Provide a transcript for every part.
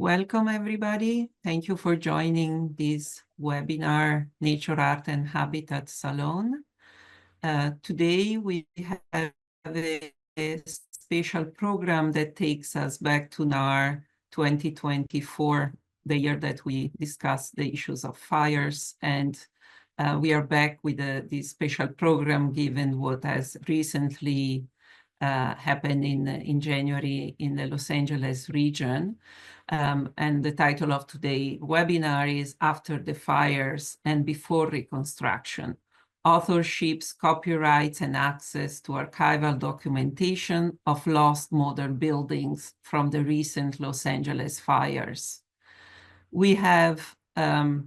Welcome, everybody. Thank you for joining this webinar, Nature, Art, and Habitat Salon. Today, we have a special program that takes us back to NAHR 2024, the year that we discussed the issues of fires. And we are back with this special program, given what has recently happened in January in the Los Angeles region. And the title of today's webinar is After the Fires and Before Reconstruction: Authorships, Copyrights, and Access to Archival Documentation of Lost Modern Buildings from the Recent Los Angeles Fires. We have a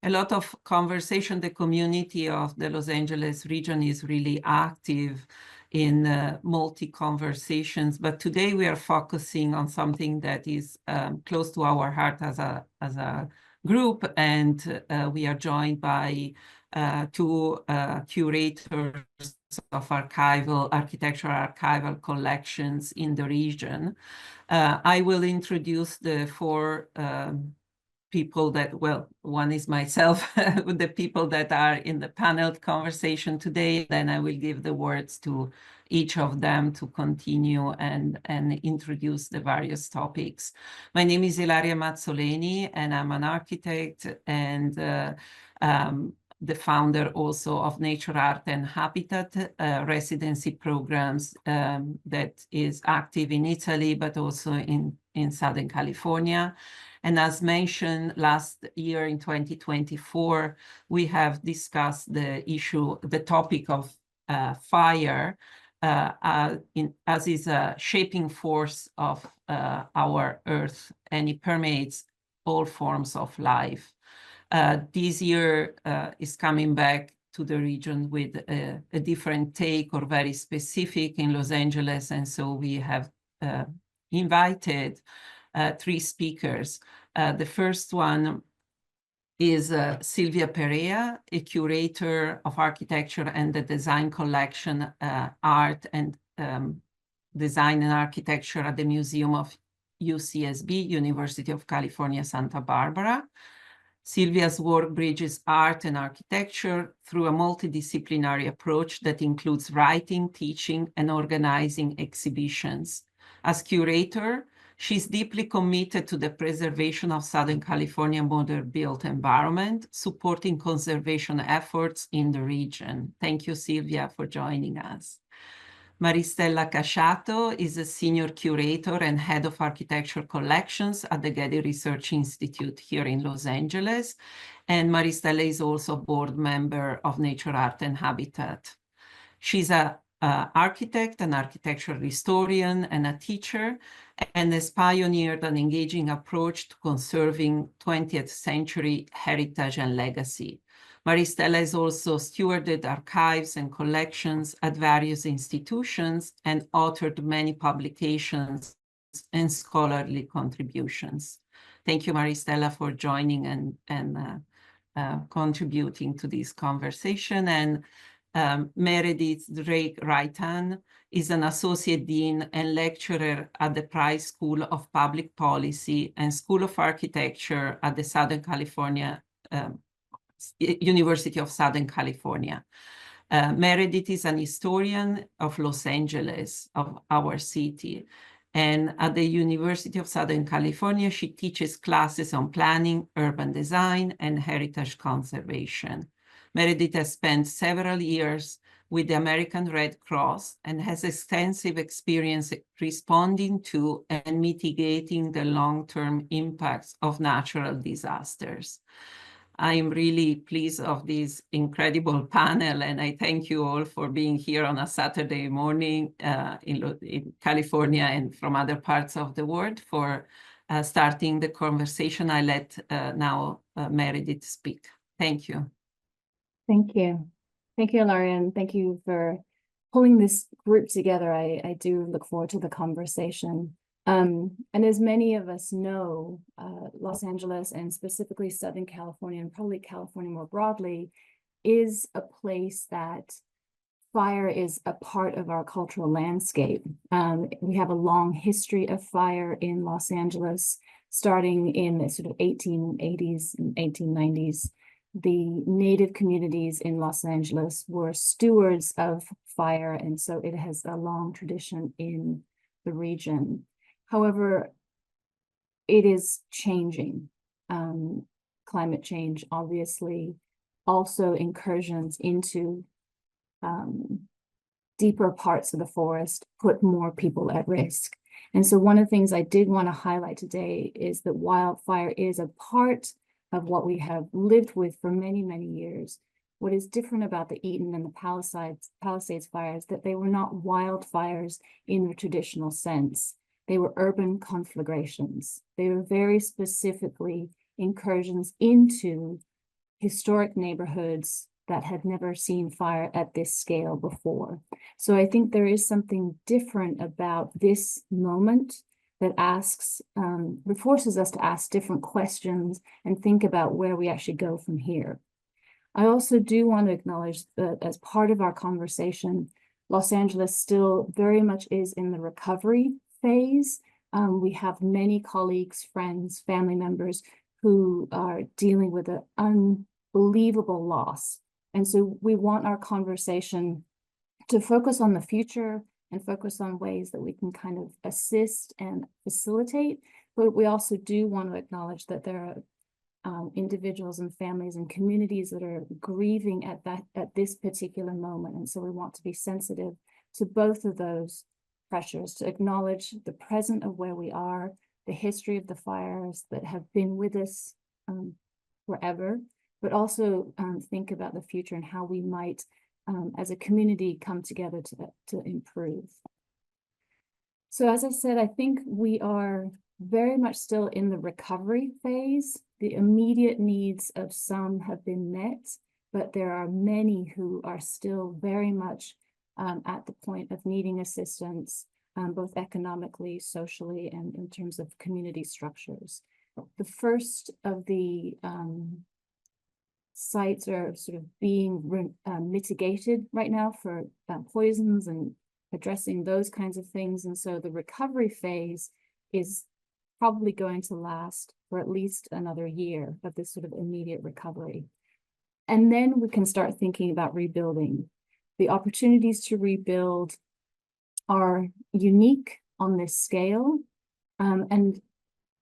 lot of conversation. The community of the Los Angeles region is really active in multi-conversations, but today we are focusing on something that is close to our heart as a group, and we are joined by two curators of architectural archival collections in the region. I will introduce the four people that, well, one is myself, the people that are in the panel conversation today. Then I will give the words to each of them to continue and introduce the various topics. My name is Ilaria Mazzoleni, and I'm an architect and the founder also of Nature, Art, and Habitat residency programs that is active in Italy, but also in Southern California. And as mentioned, last year in 2024, we have discussed the topic of fire as is a shaping force of our Earth, and it permeates all forms of life. This year is coming back to the region with a different take, or very specific in Los Angeles, and so we have invited three speakers. The first one is Silvia Perea, a curator of architecture and the design collection, art and design and architecture at the Museum of UCSB, University of California, Santa Barbara. Silvia's work bridges art and architecture through a multidisciplinary approach that includes writing, teaching, and organizing exhibitions. As curator, she's deeply committed to the preservation of Southern California modern built environment, supporting conservation efforts in the region. Thank you, Silvia, for joining us. Maristella Casciato is a senior curator and head of architecture collections at the Getty Research Institute here in Los Angeles. And Maristella is also a board member of Nature, Art, and Habitat. She's an architect, an architectural historian, and a teacher, and has pioneered an engaging approach to conserving 20th century heritage and legacy. Maristella has also stewarded archives and collections at various institutions and authored many publications and scholarly contributions. Thank you, Maristella, for joining and contributing to this conversation. And Meredith Reitan is an associate dean and lecturer at the Price School of Public Policy and School of Architecture at the University of Southern California. Meredith is an historian of Los Angeles, of our city. And at the University of Southern California, she teaches classes on planning, urban design, and heritage conservation. Meredith has spent several years with the American Red Cross and has extensive experience responding to and mitigating the long-term impacts of natural disasters. I am really pleased of this incredible panel, and I thank you all for being here on a Saturday morning in California and from other parts of the world for starting the conversation. I let now Meredith speak. Thank you. Thank you. Thank you, Ilaria, and thank you for pulling this group together. I do look forward to the conversation. And as many of us know, Los Angeles and specifically Southern California, and probably California more broadly, is a place that fire is a part of our cultural landscape. We have a long history of fire in Los Angeles. starting in the sort of 1880s and 1890s, the Native communities in Los Angeles were stewards of fire, and so it has a long tradition in the region. However, it is changing. Climate change, obviously, also incursions into deeper parts of the forest put more people at risk. And so one of the things I did want to highlight today is that wildfire is a part of what we have lived with for many, many years. What is different about the Eaton and the Palisades fires that they were not wildfires in the traditional sense. They were urban conflagrations. They were very specifically incursions into historic neighborhoods that had never seen fire at this scale before. So I think there is something different about this moment that asks, forces us to ask different questions and think about where we actually go from here. I also do want to acknowledge that as part of our conversation, Los Angeles still very much is in the recovery phase. We have many colleagues, friends, family members who are dealing with an unbelievable loss. And so we want our conversation to focus on the future and focus on ways that we can kind of assist and facilitate. But we also do want to acknowledge that there are individuals and families and communities that are grieving at this particular moment. And so we want to be sensitive to both of those pressures, to acknowledge the present of where we are, the history of the fires that have been with us forever, but also think about the future and how we might, as a community, come together to improve. So as I said, I think we are very much still in the recovery phase. The immediate needs of some have been met, but there are many who are still very much at the point of needing assistance, both economically, socially, and in terms of community structures. The first of the sites are sort of being mitigated right now for poisons and addressing those kinds of things. And so the recovery phase is probably going to last for at least another year of this sort of immediate recovery. And then we can start thinking about rebuilding. The opportunities to rebuild are unique on this scale. And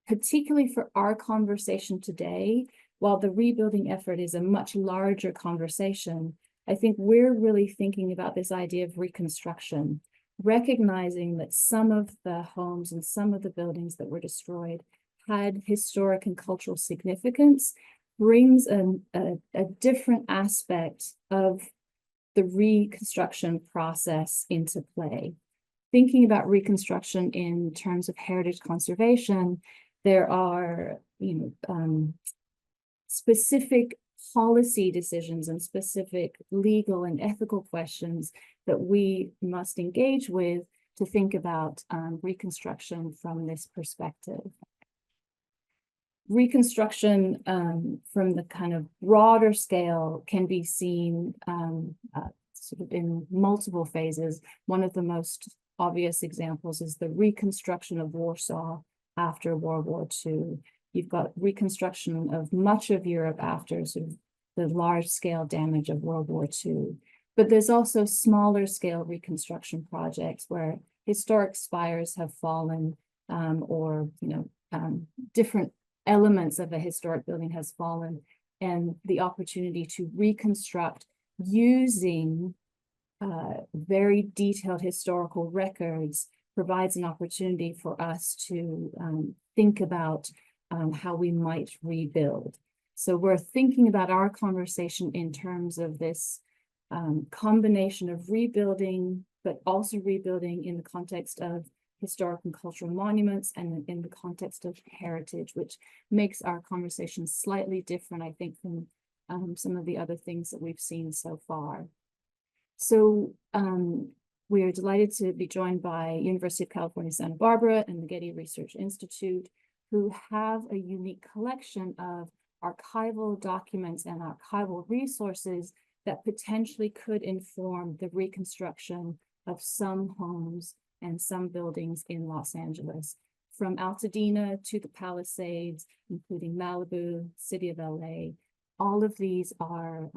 particularly for our conversation today, while the rebuilding effort is a much larger conversation, I think we're really thinking about this idea of reconstruction, recognizing that some of the homes and some of the buildings that were destroyed had historic and cultural significance, brings a different aspect of the reconstruction process into play. Thinking about reconstruction in terms of heritage conservation, there are, specific policy decisions and specific legal and ethical questions that we must engage with to think about reconstruction from this perspective. Reconstruction from the kind of broader scale can be seen sort of in multiple phases. One of the most obvious examples is the reconstruction of Warsaw after World War II. You've got reconstruction of much of Europe after sort of the large-scale damage of World War II. But there's also smaller scale reconstruction projects where historic spires have fallen or different elements of a historic building has fallen, and the opportunity to reconstruct using very detailed historical records provides an opportunity for us to think about how we might rebuild. So we're thinking about our conversation in terms of this combination of rebuilding, but also rebuilding in the context of historic and cultural monuments and in the context of heritage, which makes our conversation slightly different, I think, from some of the other things that we've seen so far. So we are delighted to be joined by University of California, Santa Barbara and the Getty Research Institute, who have a unique collection of archival documents and archival resources that potentially could inform the reconstruction of some homes and some buildings in Los Angeles. from Altadena to the Palisades, including Malibu, City of LA. All of these are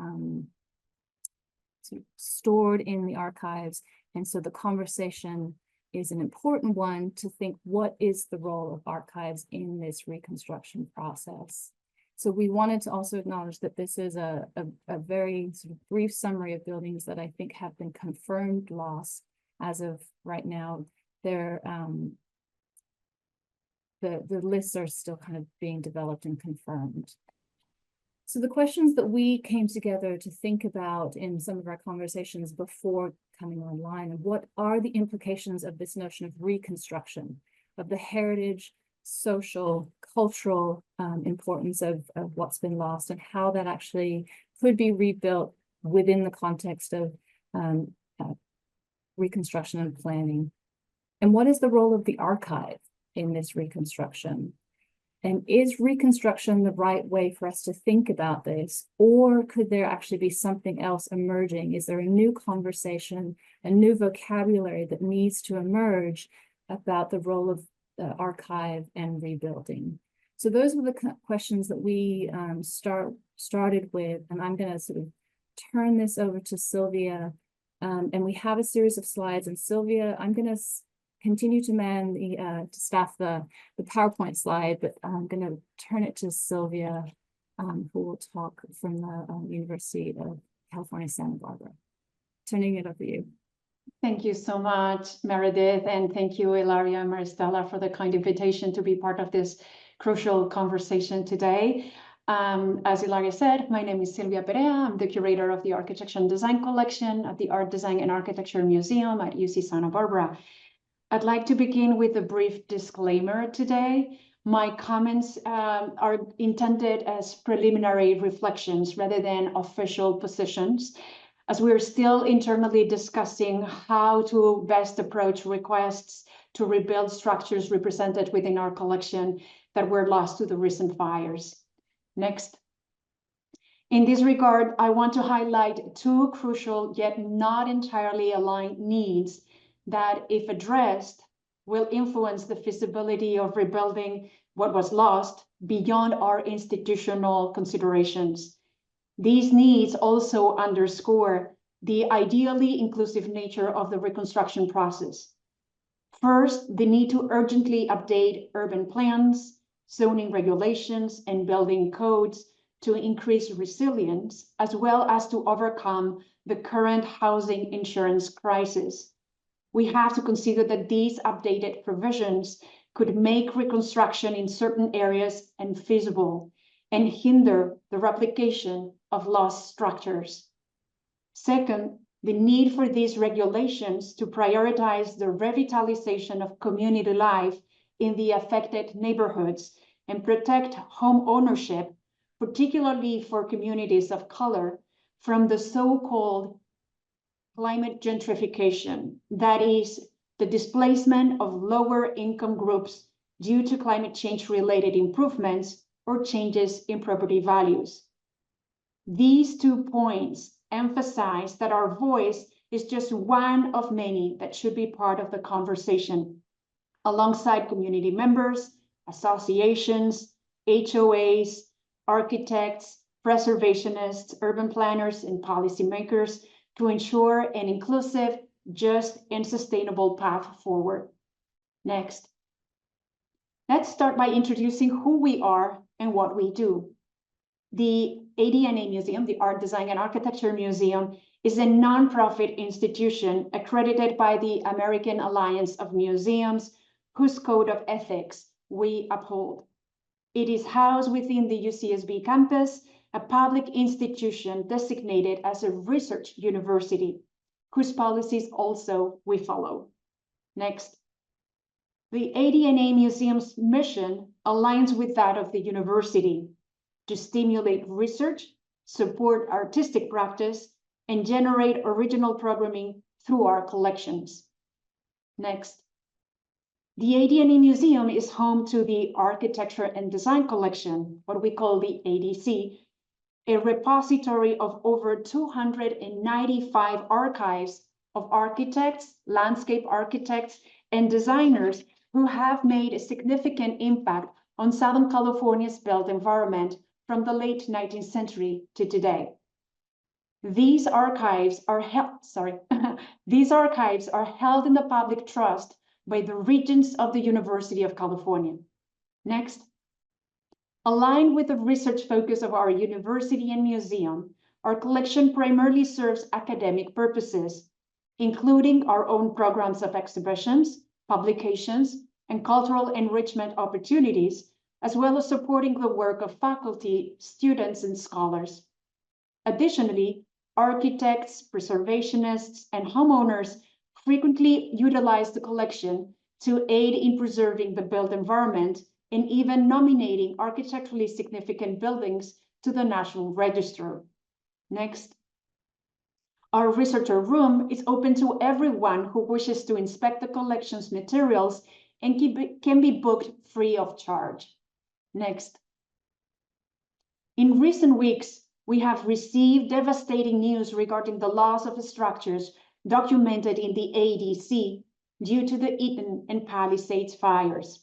stored in the archives. And so the conversation is an important one to think, what is the role of archives in this reconstruction process? So we wanted to also acknowledge that this is a very sort of brief summary of buildings that I think have been confirmed lost as of right now. They're, the lists are still kind of being developed and confirmed. So the questions that we came together to think about in some of our conversations before coming online, and what are the implications of this notion of reconstruction, of the heritage, social, cultural importance of what's been lost, and how that actually could be rebuilt within the context of reconstruction and planning. And what is the role of the archive in this reconstruction? And is reconstruction the right way for us to think about this? Or could there actually be something else emerging? Is there a new conversation, a new vocabulary that needs to emerge about the role of the archive and rebuilding? So those were the questions that we started with, and I'm going to sort of turn this over to Silvia. And we have a series of slides, and Silvia, I'm going to continue to man the to staff the PowerPoint slide, but I'm going to turn it to Silvia, who will talk from the University of California, Santa Barbara. Turning it over to you. Thank you so much, Meredith, and thank you, Ilaria and Maristella, for the kind invitation to be part of this crucial conversation today. As Ilaria said, my name is Silvia Perea. I'm the curator of the Architecture and Design Collection at the Art, Design, and Architecture Museum at UC Santa Barbara. I'd like to begin with a brief disclaimer today. My comments are intended as preliminary reflections rather than official positions, as we're still internally discussing how to best approach requests to rebuild structures represented within our collection that were lost to the recent fires. Next. In this regard, I want to highlight two crucial yet not entirely aligned needs that, if addressed, will influence the feasibility of rebuilding what was lost beyond our institutional considerations. These needs also underscore the ideally inclusive nature of the reconstruction process. First, the need to urgently update urban plans, zoning regulations, and building codes to increase resilience, as well as to overcome the current housing insurance crisis. We have to consider that these updated provisions could make reconstruction in certain areas infeasible and hinder the replication of lost structures. Second, the need for these regulations to prioritize the revitalization of community life in the affected neighborhoods and protect home ownership, particularly for communities of color, from the so-called climate gentrification, that is, the displacement of lower income groups due to climate change related improvements or changes in property values. These 2 points emphasize that our voice is just one of many that should be part of the conversation, alongside community members, associations, HOAs, architects, preservationists, urban planners, and policymakers, to ensure an inclusive, just, and sustainable path forward. Next. Let's start by introducing who we are and what we do. The ADNA Museum, the Art, Design, and Architecture Museum, is a nonprofit institution accredited by the American Alliance of Museums, whose code of ethics we uphold. It is housed within the UCSB campus, a public institution designated as a research university, whose policies also we follow. Next. The ADNA Museum's mission aligns with that of the university to stimulate research, support artistic practice, and generate original programming through our collections. Next. The ADNA Museum is home to the Architecture and Design Collection, what we call the ADC, a repository of over 295 archives of architects, landscape architects, and designers who have made a significant impact on Southern California's built environment from the late 19th century to today. These archives are held in the public trust by the Regents of the University of California. Next. Aligned with the research focus of our university and museum, our collection primarily serves academic purposes, including our own programs of exhibitions, publications, and cultural enrichment opportunities, as well as supporting the work of faculty, students, and scholars. Additionally, architects, preservationists, and homeowners frequently utilize the collection to aid in preserving the built environment and even nominating architecturally significant buildings to the National Register. Next. Our researcher room is open to everyone who wishes to inspect the collection's materials and can be booked free of charge. Next. In recent weeks, we have received devastating news regarding the loss of structures documented in the ADC due to the Eaton and Palisades fires.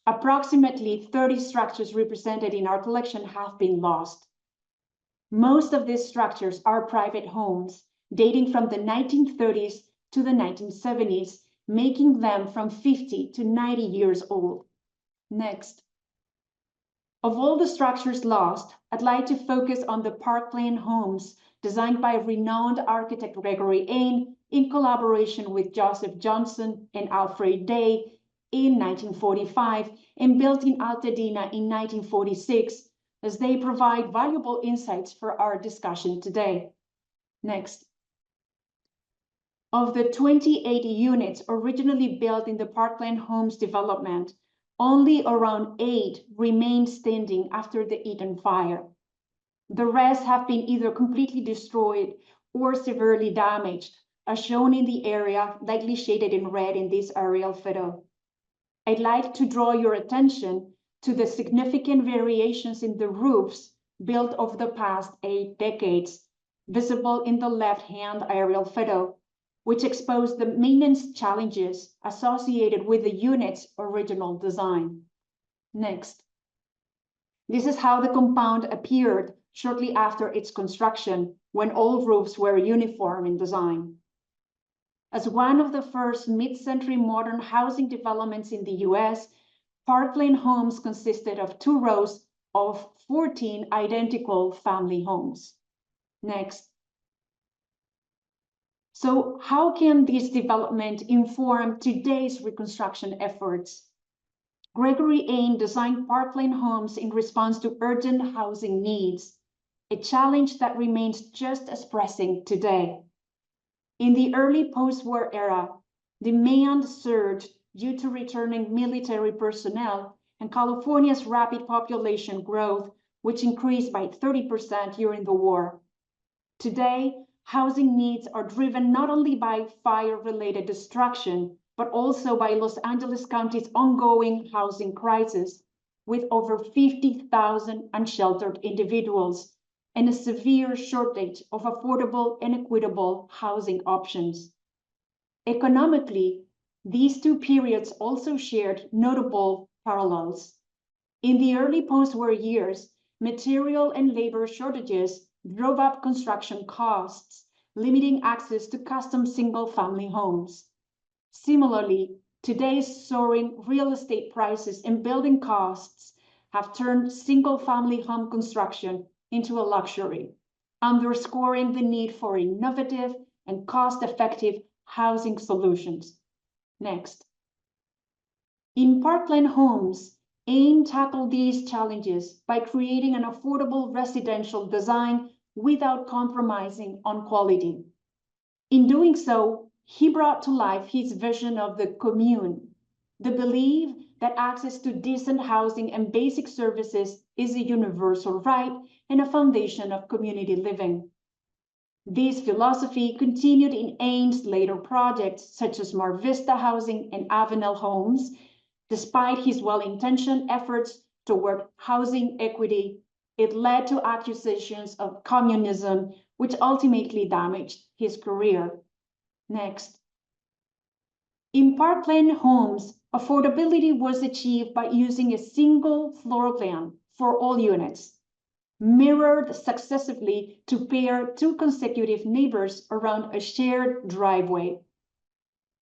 Approximately 30 structures represented in our collection have been lost. Most of these structures are private homes dating from the 1930s to the 1970s, making them from 50 to 90 years old. Next. Of all the structures lost, I'd like to focus on the parkland homes designed by renowned architect Gregory Ain in collaboration with Joseph Johnson and Alfred Day in 1945 and built in Altadena in 1946, as they provide valuable insights for our discussion today. Next. Of the 28 units originally built in the Parkland Homes development, only around 8 remain standing after the Eaton fire. The rest have been either completely destroyed or severely damaged, as shown in the area lightly shaded in red in this aerial photo. I'd like to draw your attention to the significant variations in the roofs built over the past 8 decades, visible in the left-hand aerial photo, which expose the maintenance challenges associated with the unit's original design. Next. This is how the compound appeared shortly after its construction, when all roofs were uniform in design. As one of the first mid-century modern housing developments in the US, Parkland Homes consisted of 2 rows of 14 identical family homes. Next. So how can this development inform today's reconstruction efforts? Gregory Ain designed Parkland Homes in response to urgent housing needs, a challenge that remains just as pressing today. In the early post-war era, demand surged due to returning military personnel and California's rapid population growth, which increased by 30% during the war. Today, housing needs are driven not only by fire-related destruction, but also by Los Angeles County's ongoing housing crisis, with over 50,000 unsheltered individuals and a severe shortage of affordable and equitable housing options. Economically, these 2 periods also shared notable parallels. In the early post-war years, material and labor shortages drove up construction costs, limiting access to custom single-family homes. Similarly, today's soaring real estate prices and building costs have turned single-family home construction into a luxury, underscoring the need for innovative and cost-effective housing solutions. Next. In Parkland Homes, Ain tackled these challenges by creating an affordable residential design without compromising on quality. In doing so, he brought to life his vision of the commune, the belief that access to decent housing and basic services is a universal right and a foundation of community living. This philosophy continued in Ain's later projects, such as Mar Vista Housing and Avenel Homes, despite his well-intentioned efforts toward housing equity. It led to accusations of communism, which ultimately damaged his career. Next. In Parkland Homes, Affordability was achieved by using a single floor plan for all units, mirrored successively to pair two consecutive neighbors around a shared driveway.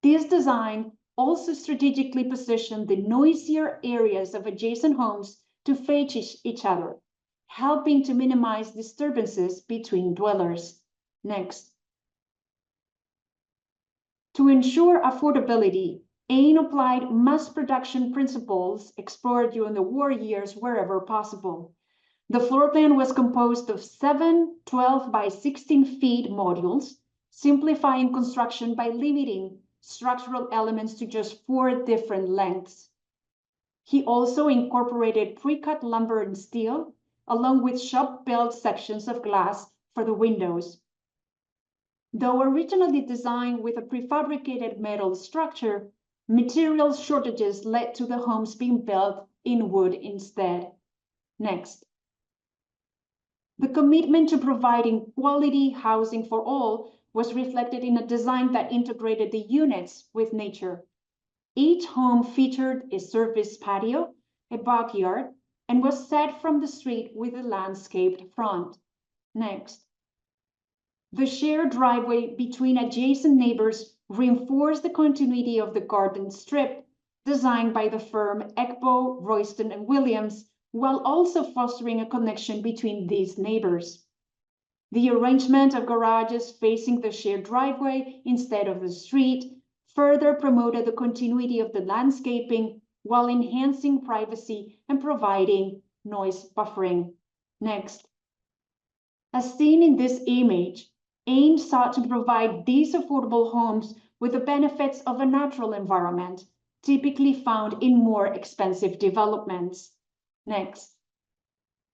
This design also strategically positioned the noisier areas of adjacent homes to face each other, helping to minimize disturbances between dwellers. Next. To ensure affordability, AIN applied mass production principles explored during the war years wherever possible. The floor plan was composed of 7 12 by 16 feet modules, simplifying construction by limiting structural elements to just 4 different lengths. He also incorporated pre-cut lumber and steel, along with shop-built sections of glass for the windows. Though originally designed with a prefabricated metal structure, material shortages led to the homes being built in wood instead. Next. The commitment to providing quality housing for all was reflected in a design that integrated the units with nature. Each home featured a service patio, a backyard, and was set from the street with a landscaped front. Next. The shared driveway between adjacent neighbors reinforced the continuity of the garden strip designed by the firm Ekbo, Royston, and Williams, while also fostering a connection between these neighbors. The arrangement of garages facing the shared driveway instead of the street further promoted the continuity of the landscaping while enhancing privacy and providing noise buffering. Next. As seen in this image, AIM sought to provide these affordable homes with the benefits of a natural environment, typically found in more expensive developments. Next.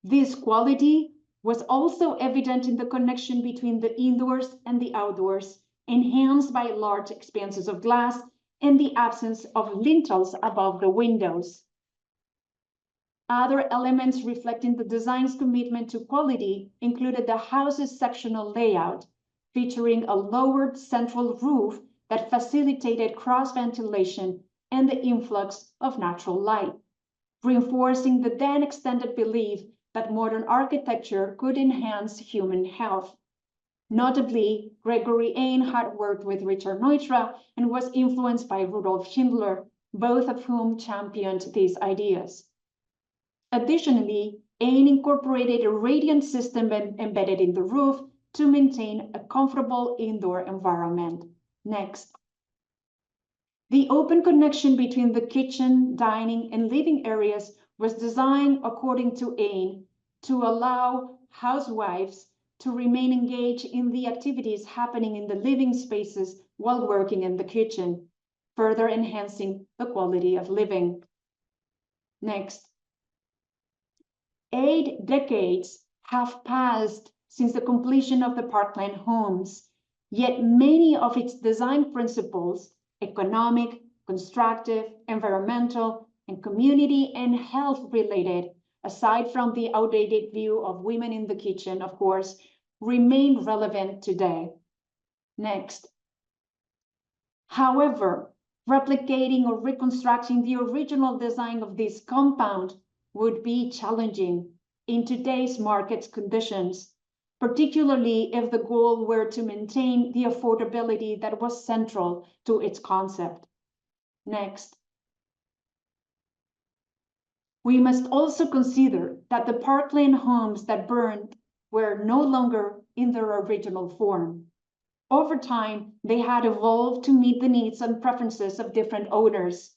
This quality was also evident in the connection between the indoors and the outdoors, enhanced by large expanses of glass and the absence of lintels above the windows. Other elements reflecting the design's commitment to quality included the house's sectional layout, featuring a lowered central roof that facilitated cross-ventilation and the influx of natural light, reinforcing the then extended belief that modern architecture could enhance human health. Notably, Gregory Ain had worked with Richard Neutra and was influenced by Rudolf Schindler, both of whom championed these ideas. Additionally, Ain incorporated a radiant system embedded in the roof to maintain a comfortable indoor environment. Next. The open connection between the kitchen, dining, and living areas was designed according to Ain to allow housewives to remain engaged in the activities happening in the living spaces while working in the kitchen, further enhancing the quality of living. Next. 8 decades have passed since the completion of the Parkland homes, yet many of its design principles, economic, constructive, environmental, and community and health related, aside from the outdated view of women in the kitchen, of course, remain relevant today. Next. However, replicating or reconstructing the original design of this compound would be challenging in today's market conditions, particularly if the goal were to maintain the affordability that was central to its concept. Next. We must also consider that the Parkland homes that burned were no longer in their original form. Over time, they had evolved to meet the needs and preferences of different owners.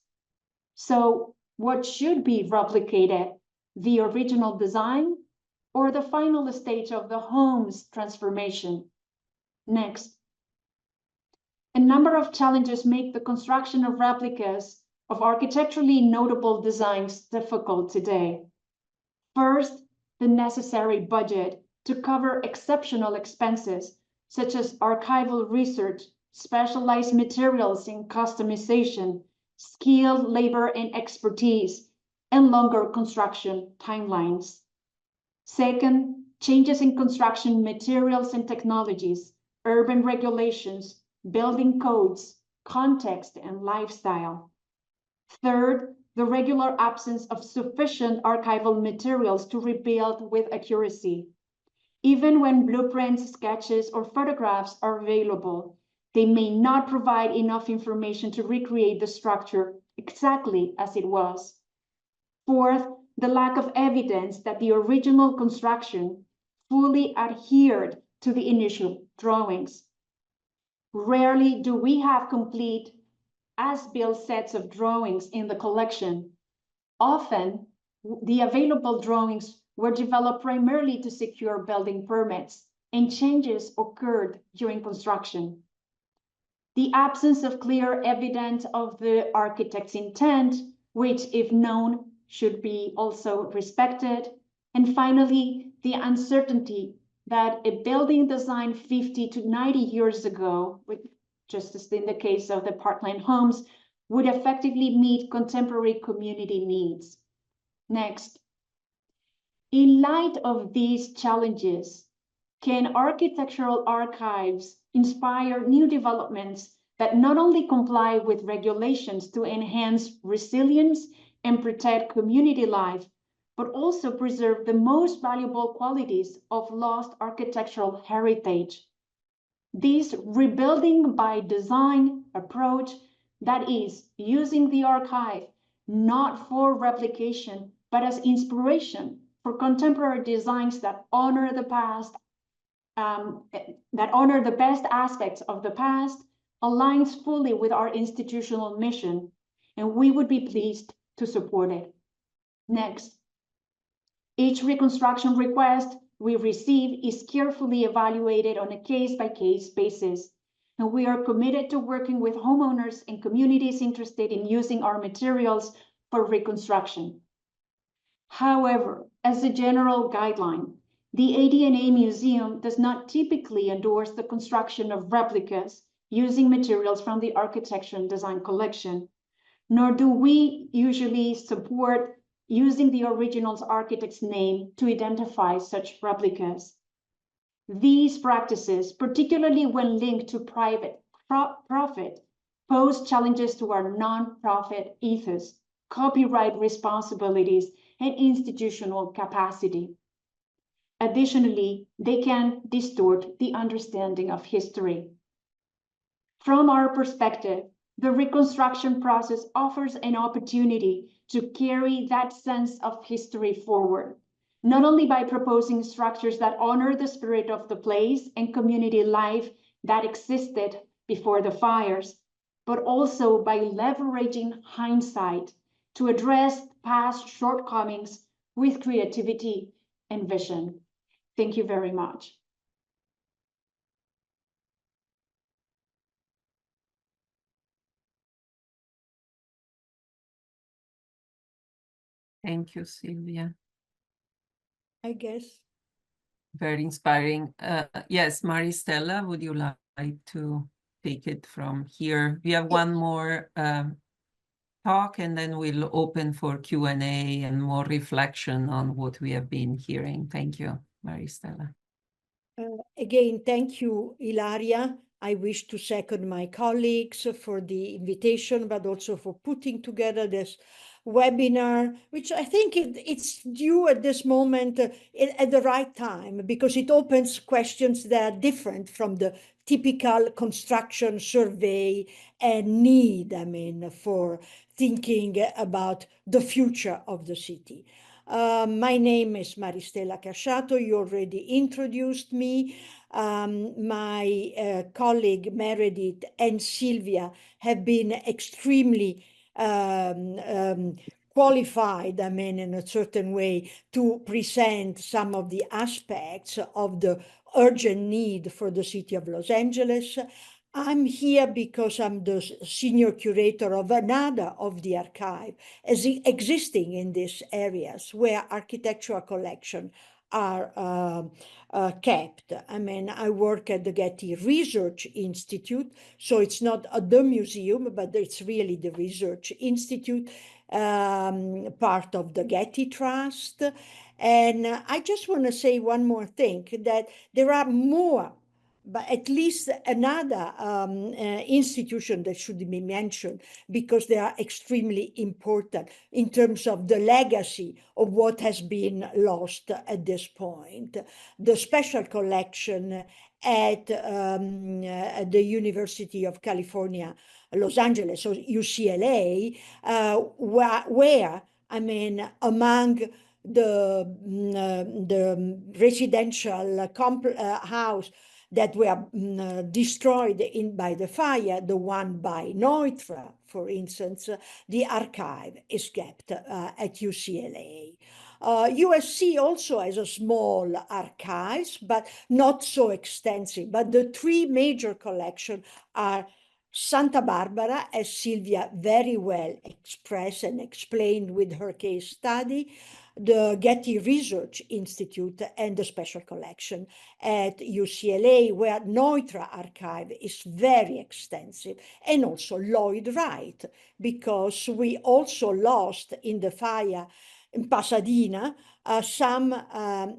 So, what should be replicated? The original design or the final stage of the home's transformation? Next. A number of challenges make the construction of replicas of architecturally notable designs difficult today. First, the necessary budget to cover exceptional expenses, such as archival research, specialized materials in customization, skilled labor and expertise, and longer construction timelines. Second, changes in construction materials and technologies, urban regulations, building codes, context, and lifestyle. Third, the regular absence of sufficient archival materials to rebuild with accuracy. Even when blueprints, sketches, or photographs are available, they may not provide enough information to recreate the structure exactly as it was. Fourth, the lack of evidence that the original construction fully adhered to the initial drawings. Rarely do we have complete as-built sets of drawings in the collection. Often, the available drawings were developed primarily to secure building permits, and changes occurred during construction. The absence of clear evidence of the architect's intent, which, if known, should be also respected. And finally, the uncertainty that a building designed 50 to 90 years ago, just as in the case of the Parkland homes, would effectively meet contemporary community needs. Next. In light of these challenges, can architectural archives inspire new developments that not only comply with regulations to enhance resilience and protect community life, but also preserve the most valuable qualities of lost architectural heritage? This rebuilding by design approach, that is, using the archive not for replication, but as inspiration for contemporary designs that honor the past, that honor the best aspects of the past, aligns fully with our institutional mission, and we would be pleased to support it. Next, each reconstruction request we receive is carefully evaluated on a case-by-case basis, and we are committed to working with homeowners and communities interested in using our materials for reconstruction. However, as a general guideline, the AD&A Museum does not typically endorse the construction of replicas using materials from the architecture and design collection, nor do we usually support using the original's architect's name to identify such replicas. These practices, particularly when linked to private profit, pose challenges to our non-profit ethos, copyright responsibilities, and institutional capacity. Additionally, they can distort the understanding of history. From our perspective, the reconstruction process offers an opportunity to carry that sense of history forward, not only by proposing structures that honor the spirit of the place and community life that existed before the fires, but also by leveraging hindsight to address past shortcomings with creativity and vision. Thank you very much. Thank you, Silvia. I guess. Very inspiring. Yes, Maristella, would you like to take it from here? We have one more talk, and then we'll open for Q&A and more reflection on what we have been hearing. Thank you, Maristella. Again, thank you, Ilaria. I wish to second my colleagues for the invitation, but also for putting together this webinar, which I think it's due at this moment at the right time, because it opens questions that are different from the typical construction survey and need, I mean, for thinking about the future of the city. My name is Maristella Casciato. You already introduced me. My colleague Meredith and Silvia have been extremely qualified, I mean, in a certain way, to present some of the aspects of the urgent need for the city of Los Angeles. I'm here because I'm the senior curator of another of the archive as existing in these areas where architectural collections are kept. I mean, I work at the Getty Research Institute, so it's not the museum, but it's really the Research Institute, part of the Getty Trust. And I just want to say one more thing, that there are more but at least another institution that should be mentioned because they are extremely important in terms of the legacy of what has been lost at this point. The special collection at the University of California, Los Angeles, or UCLA, where I mean, among the residential house that were destroyed by the fire, the one by Neutra, for instance, the archive is kept at UCLA. USC also has a small archives, but not so extensive. But the three major collections are Santa Barbara, as Silvia very well expressed and explained with her case study, the Getty Research Institute, and the Special Collection at UCLA, where Neutra archive is very extensive, and also Lloyd Wright, because we also lost in the fire in Pasadena some,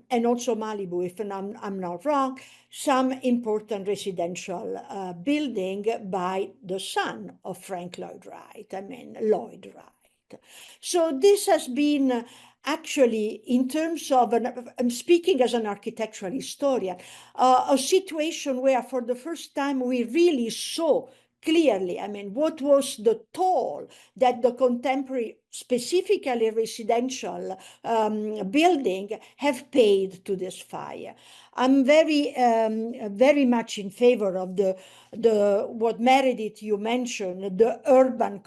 and also Malibu, if I'm not wrong, some important residential building by the son of Frank Lloyd Wright, I mean, Lloyd Wright. So this has been actually, in terms of, I'm speaking as an architectural historian, a situation where for the first time we really saw clearly, I mean, what was the toll that the contemporary, specifically residential building have paid to this fire. I'm very much in favor of what Meredith you mentioned, the urban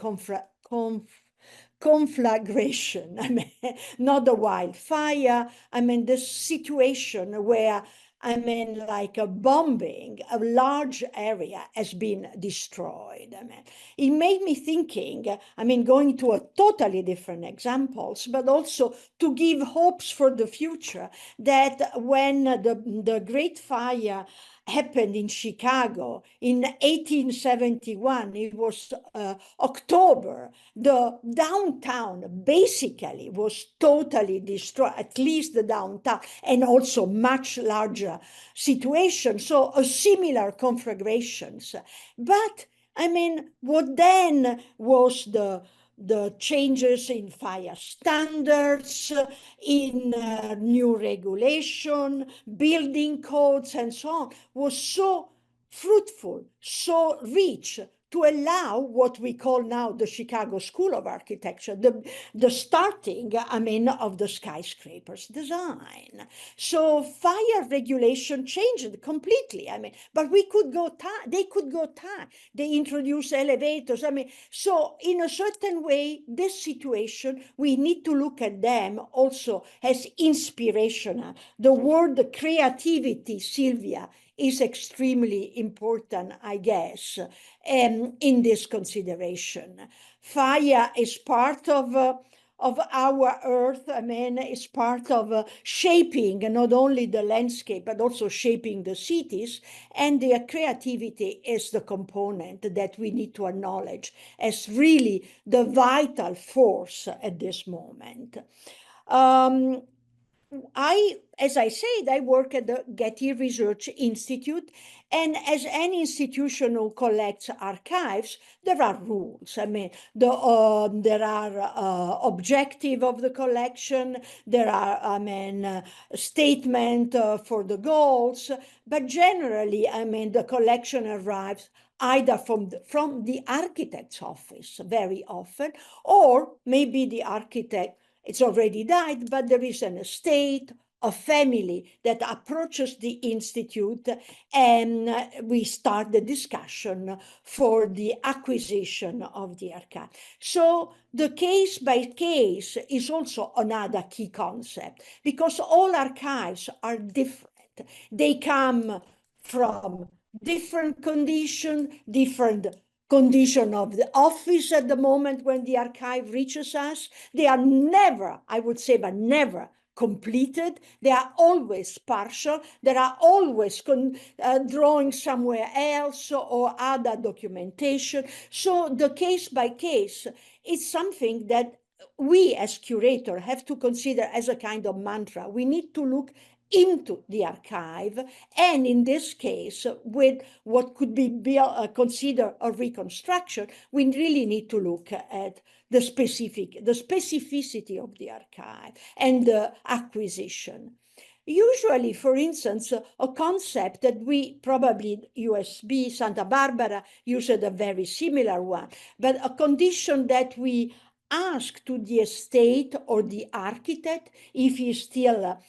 conflagration, I mean, not the wildfire, I mean, the situation where, I mean, like a bombing, a large area has been destroyed. I mean, it made me thinking, I mean, going to a totally different examples, but also to give hopes for the future, that when the Great Fire happened in Chicago in 1871, it was October, the downtown basically was totally destroyed, at least the downtown, and also much larger situation, so a similar conflagrations. But I mean, what then was the changes in fire standards, in new regulation, building codes, and so on, was so fruitful, so rich, to allow what we call now the Chicago School of Architecture, the starting, I mean, of the skyscrapers design. So fire regulation changed completely, I mean, but we could go they could go time. They introduced elevators, I mean, so in a certain way, this situation, we need to look at them also as inspirational. The word creativity, Silvia, is extremely important, I guess, in this consideration. Fire is part of our earth, I mean, it's part of shaping not only the landscape, but also shaping the cities, and their creativity is the component that we need to acknowledge as really the vital force at this moment. As I said, I work at the Getty Research Institute, and as any institution who collects archives, there are rules. I mean, there are objective of the collection, there are, I mean, statement for the goals, but generally, I mean, the collection arrives either from the architect's office very often, or maybe the architect, it's already died, but there is an estate, a family that approaches the institute, and we start the discussion for the acquisition of the archive. So the case by case is also another key concept, because all archives are different. They come from different condition, different condition of the office at the moment when the archive reaches us. They are never, I would say, but never completed. They are always partial. There are always drawings somewhere else or other documentation. So the case by case is something that we as curator have to consider as a kind of mantra. We need to look into the archive, and in this case, with what could be considered a reconstruction, we really need to look at the specificity of the archive and the acquisition. Usually, for instance, a concept that we probably UCSB, Santa Barbara used a very similar one, but a condition that we ask to the estate or the architect, if he's still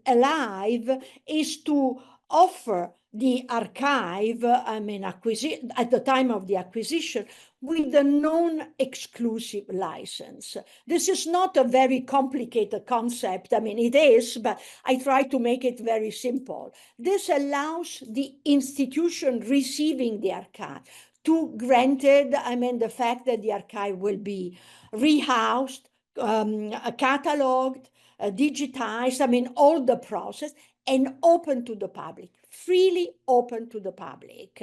alive, is to offer the archive, at the time of the acquisition, with a non-exclusive license. This is not a very complicated concept. I mean, it is, but I try to make it very simple. This allows the institution receiving the archive to granted, the fact that the archive will be rehoused, cataloged, digitized, all the process, and open to the public, freely open to the public.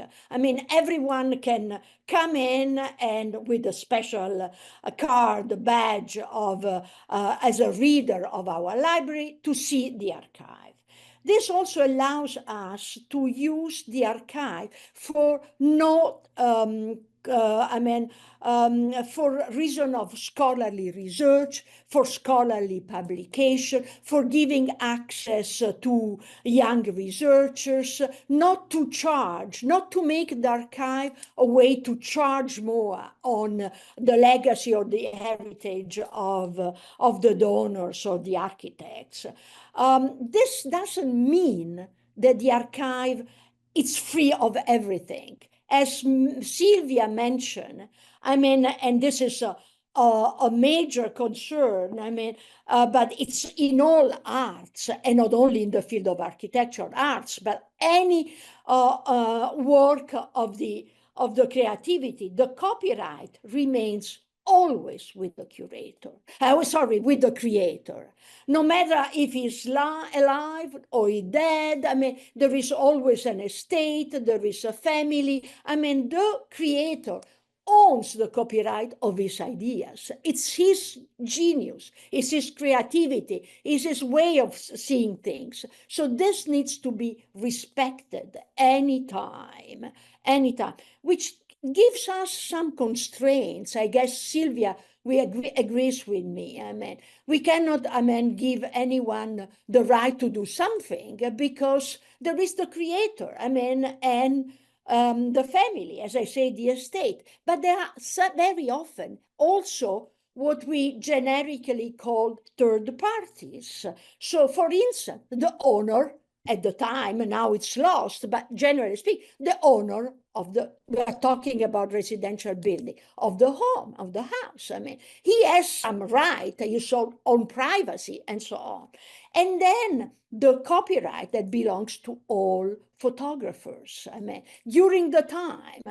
Everyone can come in and with a special card, badge of as a reader of our library to see the archive. This also allows us to use the archive for for reason of scholarly research, for scholarly publication, for giving access to young researchers, not to charge, not to make the archive a way to charge more on the legacy or the heritage of the donors or the architects. This doesn't mean that the archive is free of everything. As Silvia mentioned, and this is a major concern, but it's in all arts, and not only in the field of architectural arts, but any work of the creativity, the copyright remains always with the curator, with the creator. No matter if he's alive or he's dead, there is always an estate, there is a family. The creator owns the copyright of his ideas. It's his genius, it's his creativity, it's his way of seeing things. So this needs to be respected anytime, which gives us some constraints. I guess Silvia agrees with me. We cannot, give anyone the right to do something because there is the creator, and the family, as I say, the estate. But there are very often also what we generically call third parties. So, for instance, the owner at the time, now it's lost, but generally speaking, the owner of we are talking about residential building, of the home, of the house. He has some right, on privacy and so on. And then the copyright that belongs to all photographers, during the time.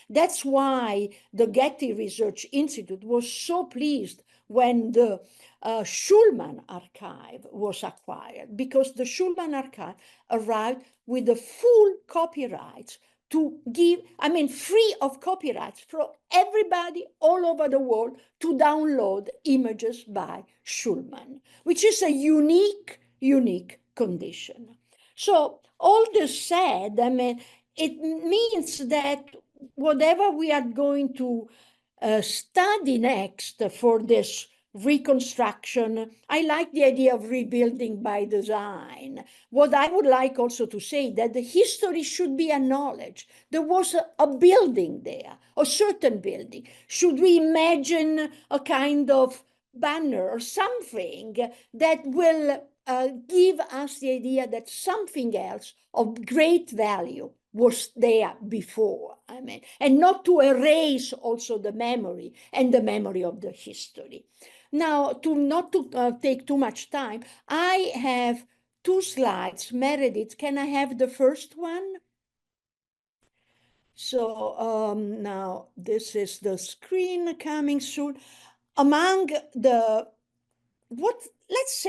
That's why the Getty Research Institute was so pleased when the Schulman archive was acquired, because the Schulman archive arrived with the full copyrights to give, free of copyrights for everybody all over the world to download images by Schulman, which is a unique condition. So all this said, it means that whatever we are going to study next for this reconstruction, I like the idea of rebuilding by design. What I would like also to say that the history should be acknowledged. There was a building there, a certain building. Should we imagine a kind of banner or something that will give us the idea that something else of great value was there before, and not to erase also the memory and the memory of the history. Now, not to take too much time, I have 2 slides. Meredith, can I have the first one? So now this is the screen coming soon. Among the, let's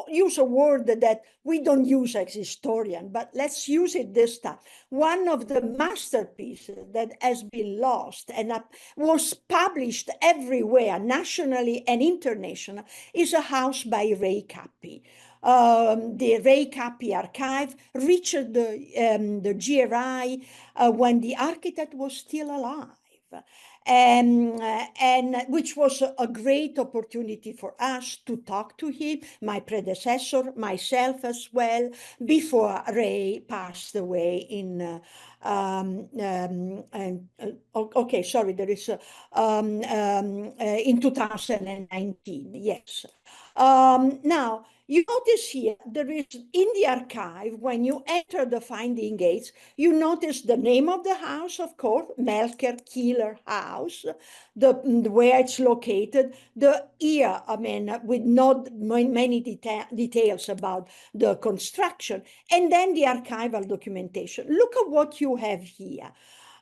use a word that we don't use as historian, but let's use it this time. One of the masterpieces that has been lost and was published everywhere, nationally and internationally, is a house by Ray Cappy. the Ray Capi archive reached the GRI when the architect was still alive. And which was a great opportunity for us to talk to him, my predecessor, myself as well, before Ray passed away in okay, sorry, there is in 2019, yes. Now, you notice here, there is in the archive, when you enter the finding gates, you notice the name of the house, of course, Melker Keeler House, where it's located, the year, I mean, with not many details about the construction, and then the archival documentation. Look at what you have here.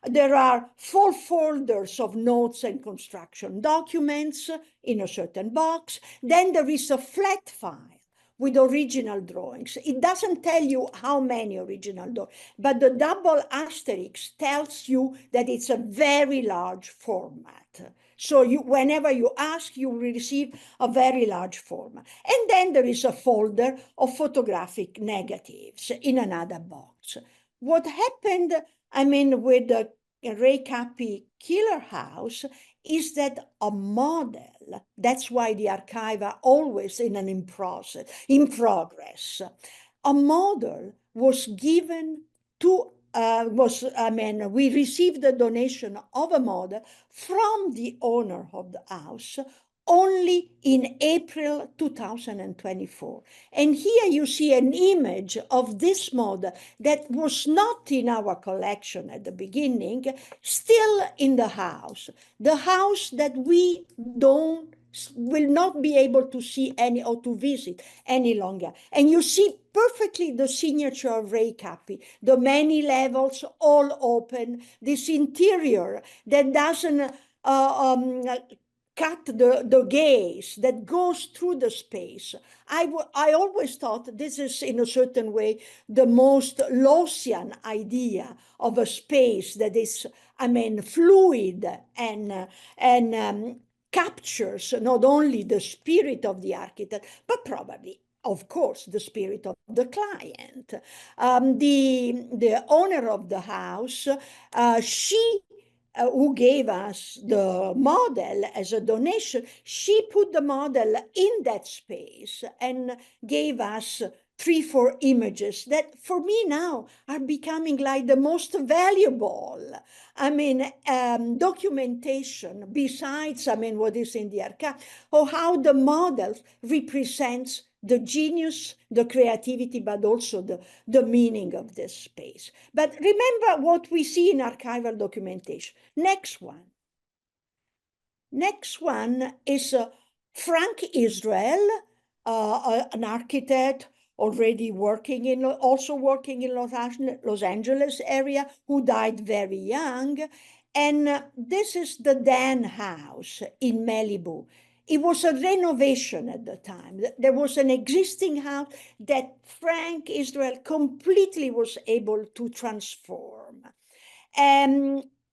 There are 4 folders of notes and construction documents in a certain box. Then there is a flat file with original drawings. It doesn't tell you how many original drawings, but the double asterisk tells you that it's a very large format. So whenever you ask, you will receive a very large format. And then there is a folder of photographic negatives in another box. What happened, I mean, with the Ray Capi Killer House is that a model, that's why the archive are always in progress. A model was given to, we received a donation of a model from the owner of the house only in April 2024. And here you see an image of this model that was not in our collection at the beginning, still in the house that we will not be able to see or to visit any longer. And you see perfectly the signature of Ray Capi, the many levels all open, this interior that doesn't cut the gaze that goes through the space. I always thought this is in a certain way the most Lawsian idea of a space that is, I mean, fluid and captures not only the spirit of the architect, but probably, of course, the spirit of the client. The owner of the house, she who gave us the model as a donation, she put the model in that space and gave us 3-4 images that for me now are becoming like the most valuable, I mean, documentation besides, I mean, what is in the archive, or how the model represents the genius, the creativity, but also the meaning of this space. But remember what we see in archival documentation. Next one. Next one is Frank Israel, an architect already also working in Los Angeles area, who died very young. And this is the Dan House in Malibu. It was a renovation at the time. There was an existing house that Frank Israel completely was able to transform.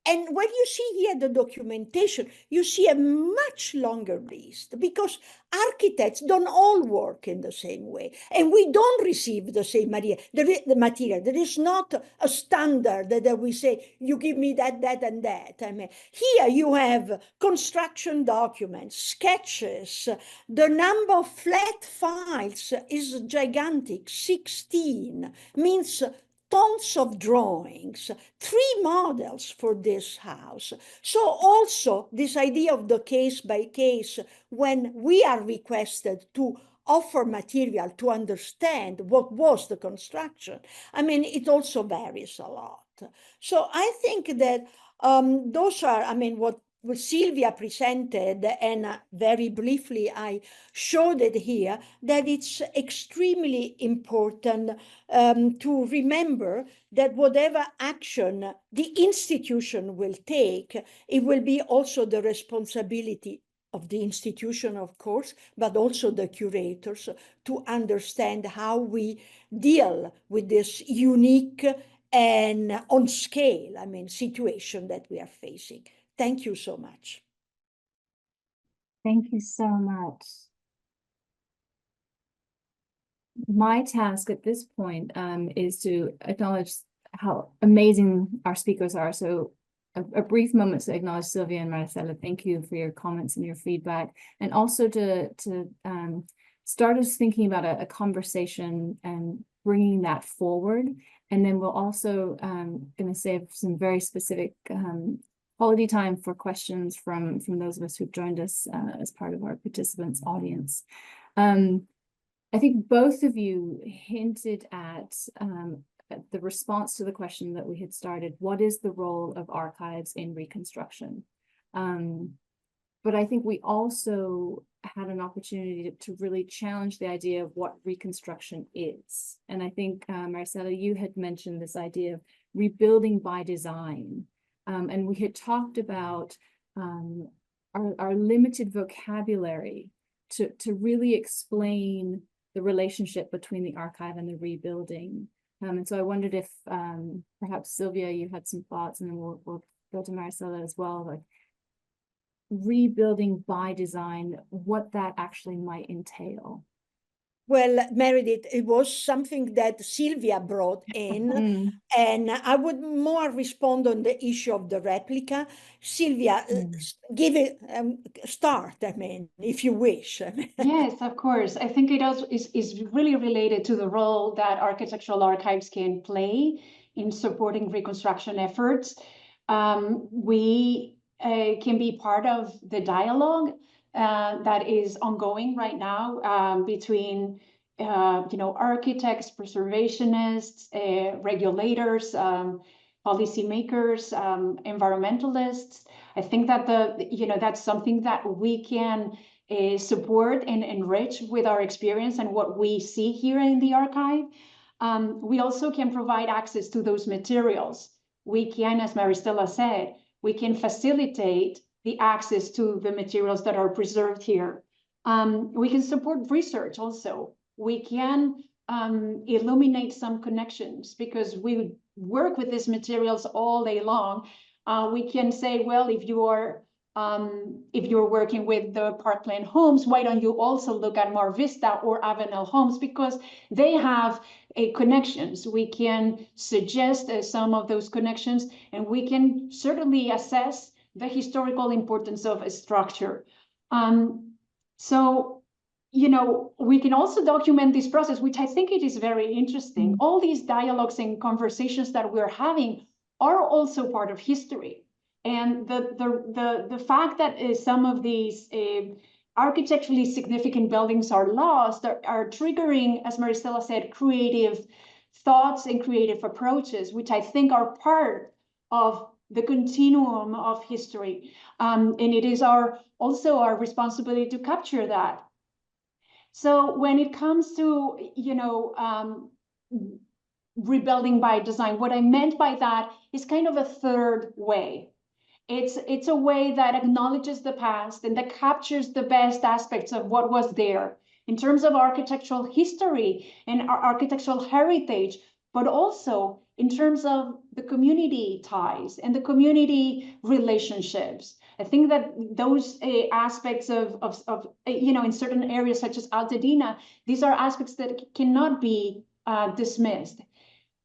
And when you see here the documentation, you see a much longer list because architects don't all work in the same way. And we don't receive the same material. There is not a standard that we say, you give me that, that, and that. I mean, here you have construction documents, sketches. The number of flat files is gigantic, 16, means tons of drawings, 3 models for this house. So also this idea of the case by case, when we are requested to offer material to understand what was the construction, I mean, it also varies a lot. So I think that those are, I mean, what Silvia presented, and very briefly I showed it here, that it's extremely important to remember that whatever action the institution will take, it will be also the responsibility of the institution, of course, but also the curators to understand how we deal with this unique and on scale, I mean, situation that we are facing. Thank you so much. Thank you so much. my task at this point is to acknowledge how amazing our speakers are. So a brief moment to acknowledge Silvia and Maristella. Thank you for your comments and your feedback, and also to start us thinking about a conversation and bringing that forward. And then we'll also going to save some very specific quality time for questions from those of us who've joined us as part of our participants audience. I think both of you hinted at the response to the question that we had started: what is the role of archives in Reconstruction? But I think we also had an opportunity to really challenge the idea of what Reconstruction is. And I think, Maristella, you had mentioned this idea of rebuilding by design. And we had talked about our limited vocabulary to really explain the relationship between the archive and the rebuilding. And so I wondered if perhaps Silvia, you had some thoughts, and then we'll go to Maristella as well, like rebuilding by design, what that actually might entail. Well, Meredith, it was something that Silvia brought in, and I would more respond on the issue of the replica. Silvia, give it, start, I mean, if you wish. Yes, of course. I think it also is really related to the role that architectural archives can play in supporting reconstruction efforts. We can be part of the dialogue that is ongoing right now between architects, preservationists, regulators, policymakers, environmentalists. I think that that's something that we can support and enrich with our experience and what we see here in the archive. We also can provide access to those materials. We can, as Maristella said, we can facilitate the access to the materials that are preserved here. We can support research also. We can illuminate some connections, because we work with these materials all day long. We can say, well, if you're working with the Parkland homes, why don't you also look at Mar Vista or Avenel homes, because they have connections. We can suggest some of those connections, and we can certainly assess the historical importance of a structure. So, we can also document this process, which I think it is very interesting. All these dialogues and conversations that we're having are also part of history. And the fact that some of these architecturally significant buildings are lost are triggering, as Maristella said, creative thoughts and creative approaches, which I think are part of the continuum of history. And it is also our responsibility to capture that. So when it comes to, rebuilding by design, what I meant by that is kind of a third way. It's a way that acknowledges the past and that captures the best aspects of what was there in terms of architectural history and our architectural heritage, but also in terms of the community ties and the community relationships. I think that those aspects of in certain areas such as Altadena, these are aspects that cannot be dismissed.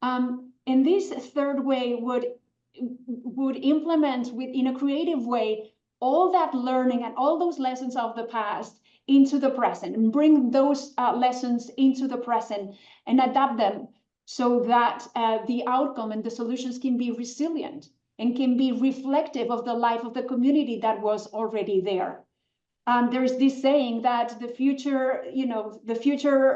And this third way would implement in a creative way all that learning and all those lessons of the past into the present, and bring those lessons into the present and adapt them so that the outcome and the solutions can be resilient and can be reflective of the life of the community that was already there. There's this saying that the future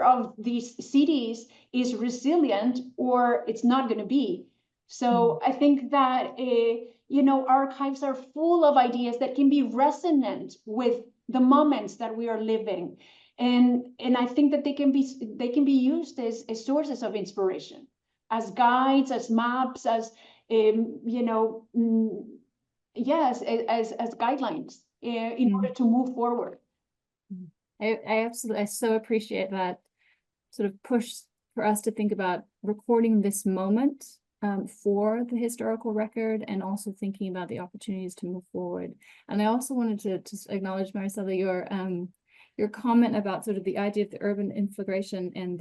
of these cities is resilient, or it's not going to be. So I think that archives are full of ideas that can be resonant with the moments that we are living, and I think that they can be used as sources of inspiration, as guides, as maps, as as guidelines in order to move forward. I so appreciate that sort of push for us to think about recording this moment for the historical record, and also thinking about the opportunities to move forward. And I also wanted to acknowledge, Maristella, your comment about sort of the idea of the urban inflagration and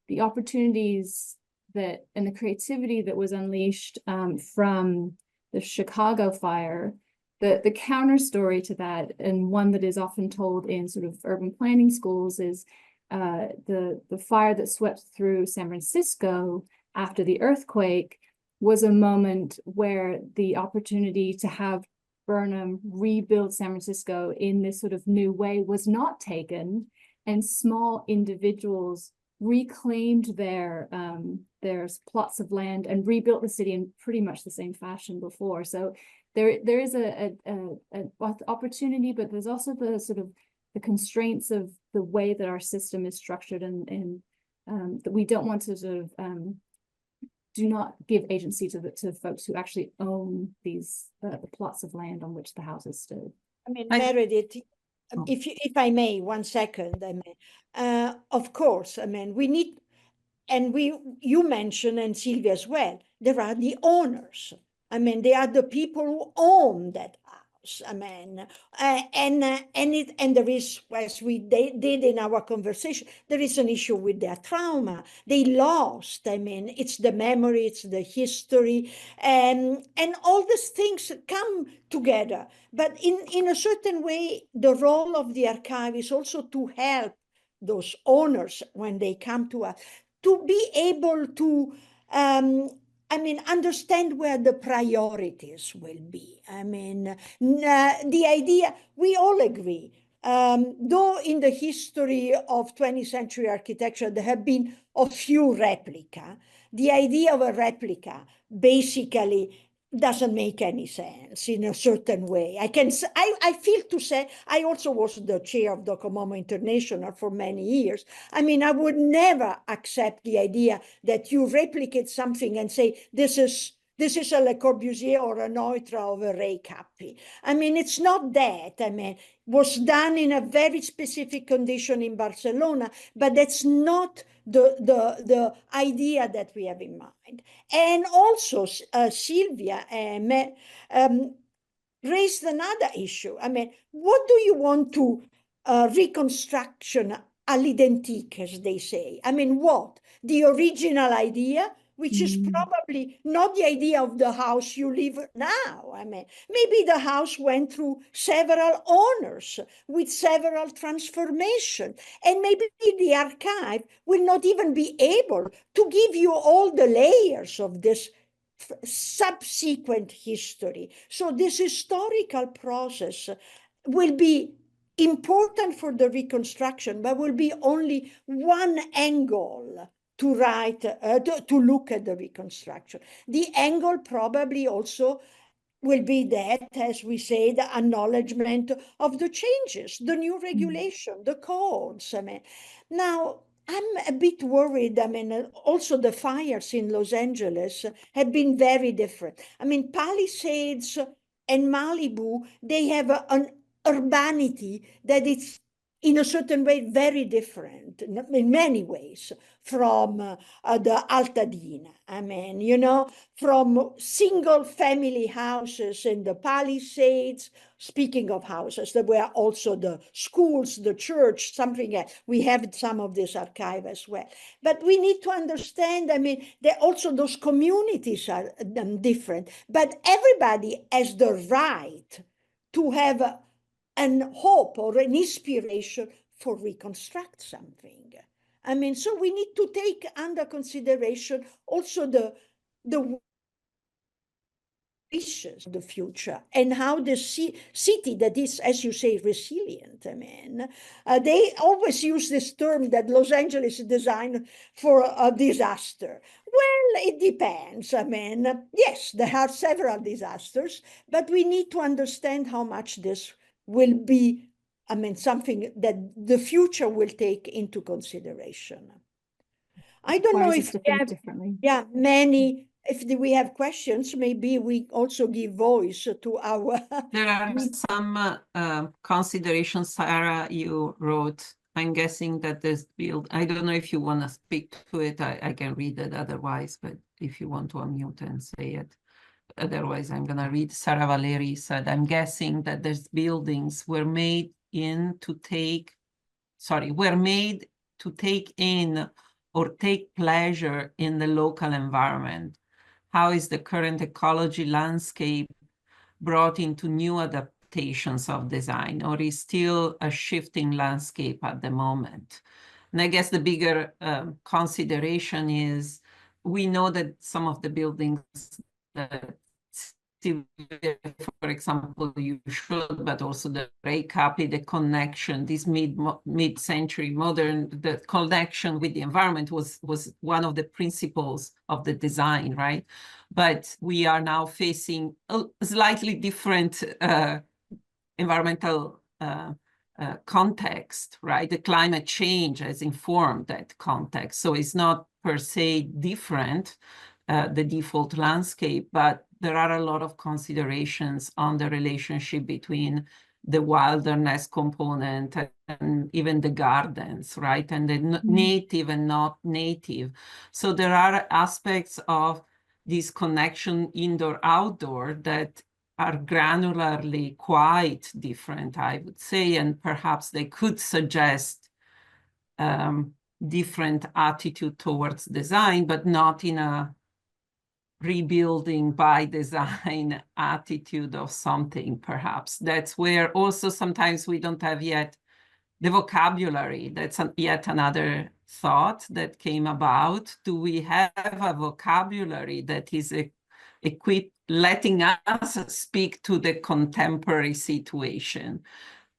the opportunities that and the creativity that was unleashed from the Chicago fire. The counter story to that, and one that is often told in sort of urban planning schools, is the fire that swept through San Francisco after the earthquake was a moment where the opportunity to have Burnham rebuild San Francisco in this sort of new way was not taken, and small individuals reclaimed their plots of land and rebuilt the city in pretty much the same fashion before. So there is an opportunity, but there's also the sort of the constraints of the way that our system is structured, and that we don't want to sort of do not give agency to folks who actually own these the plots of land on which the houses stood. I mean, Meredith, if I may, 1 second, I mean, of course, I mean, we need, and you mentioned, and Silvia as well, there are the owners. I mean, they are the people who own that house. I mean, and there is, as we did in our conversation, there is an issue with their trauma. They lost. I mean, it's the memory, it's the history, and all these things come together. But in a certain way, the role of the archive is also to help those owners when they come to us to be able to I mean, understand where the priorities will be. I mean, the idea, we all agree, though in the history of 20th century architecture, there have been a few replica, the idea of a replica basically doesn't make any sense in a certain way. I feel to say, I also was the chair of Docomomo International for many years. I mean, I would never accept the idea that you replicate something and say, this is a Le Corbusier or a Neutra or a Ray Cappi. I mean, it's not that. I mean, was done in a very specific condition in Barcelona, but that's not the idea that we have in mind. And also, Silvia raised another issue. I mean, what do you want to reconstruction à l'identique, as they say? I mean, what? The original idea, which is probably not the idea of the house you live now. I mean, maybe the house went through several owners with several transformations, and maybe the archive will not even be able to give you all the layers of this subsequent history. So this historical process will be important for the reconstruction, but will be only one angle to write, to look at the reconstruction. The angle probably also will be that, as we say, the acknowledgement of the changes, the new regulation, the codes. I mean, now I'm a bit worried. I mean, also the fires in Los Angeles have been very different. I mean, Palisades and Malibu, they have an urbanity that is in a certain way very different in many ways from the Altadena. I mean, you know, from single family houses in the Palisades. Speaking of houses, there were also the schools, the church, something else. We have some of this archive as well. But we need to understand, I mean, that also those communities are different, but everybody has the right to have an hope or an inspiration for reconstruct something. I mean, so we need to take under consideration also the wishes of the future and how the city that is, as you say, resilient. I mean, they always use this term that Los Angeles is designed for a disaster. Well, it depends. I mean, yes, there are several disasters, but we need to understand how much this will be, I mean, something that the future will take into consideration. I don't know if we have, yeah, many, if we have questions, maybe we also give voice to our... There are some considerations, Sarah, you wrote. I'm guessing that this build, I don't know if you want to speak to it, I can read it otherwise, but if you want to unmute and say it. Otherwise, I'm going to read. Sarah Valeri said, I'm guessing that these buildings were made to take were made to take in or take pleasure in the local environment? How is the current ecology landscape brought into new adaptations of design, or is still a shifting landscape at the moment? And I guess the bigger consideration is, we know that some of the buildings that Silvia, for example, you showed, but also the Recapi, the connection, this mid-century modern, the connection with the environment was one of the principles of the design, right? But we are now facing a slightly different environmental context, right? The climate change has informed that context. So it's not per se different, the default landscape, but there are a lot of considerations on the relationship between the wilderness component and even the gardens, right? And the native and not native. So there are aspects of this connection indoor-outdoor that are granularly quite different, I would say, and perhaps they could suggest different attitude towards design, but not in a rebuilding by design attitude of something, perhaps. That's where also sometimes we don't have yet the vocabulary. That's yet another thought that came about. Do we have a vocabulary that is equipped, letting us speak to the contemporary situation?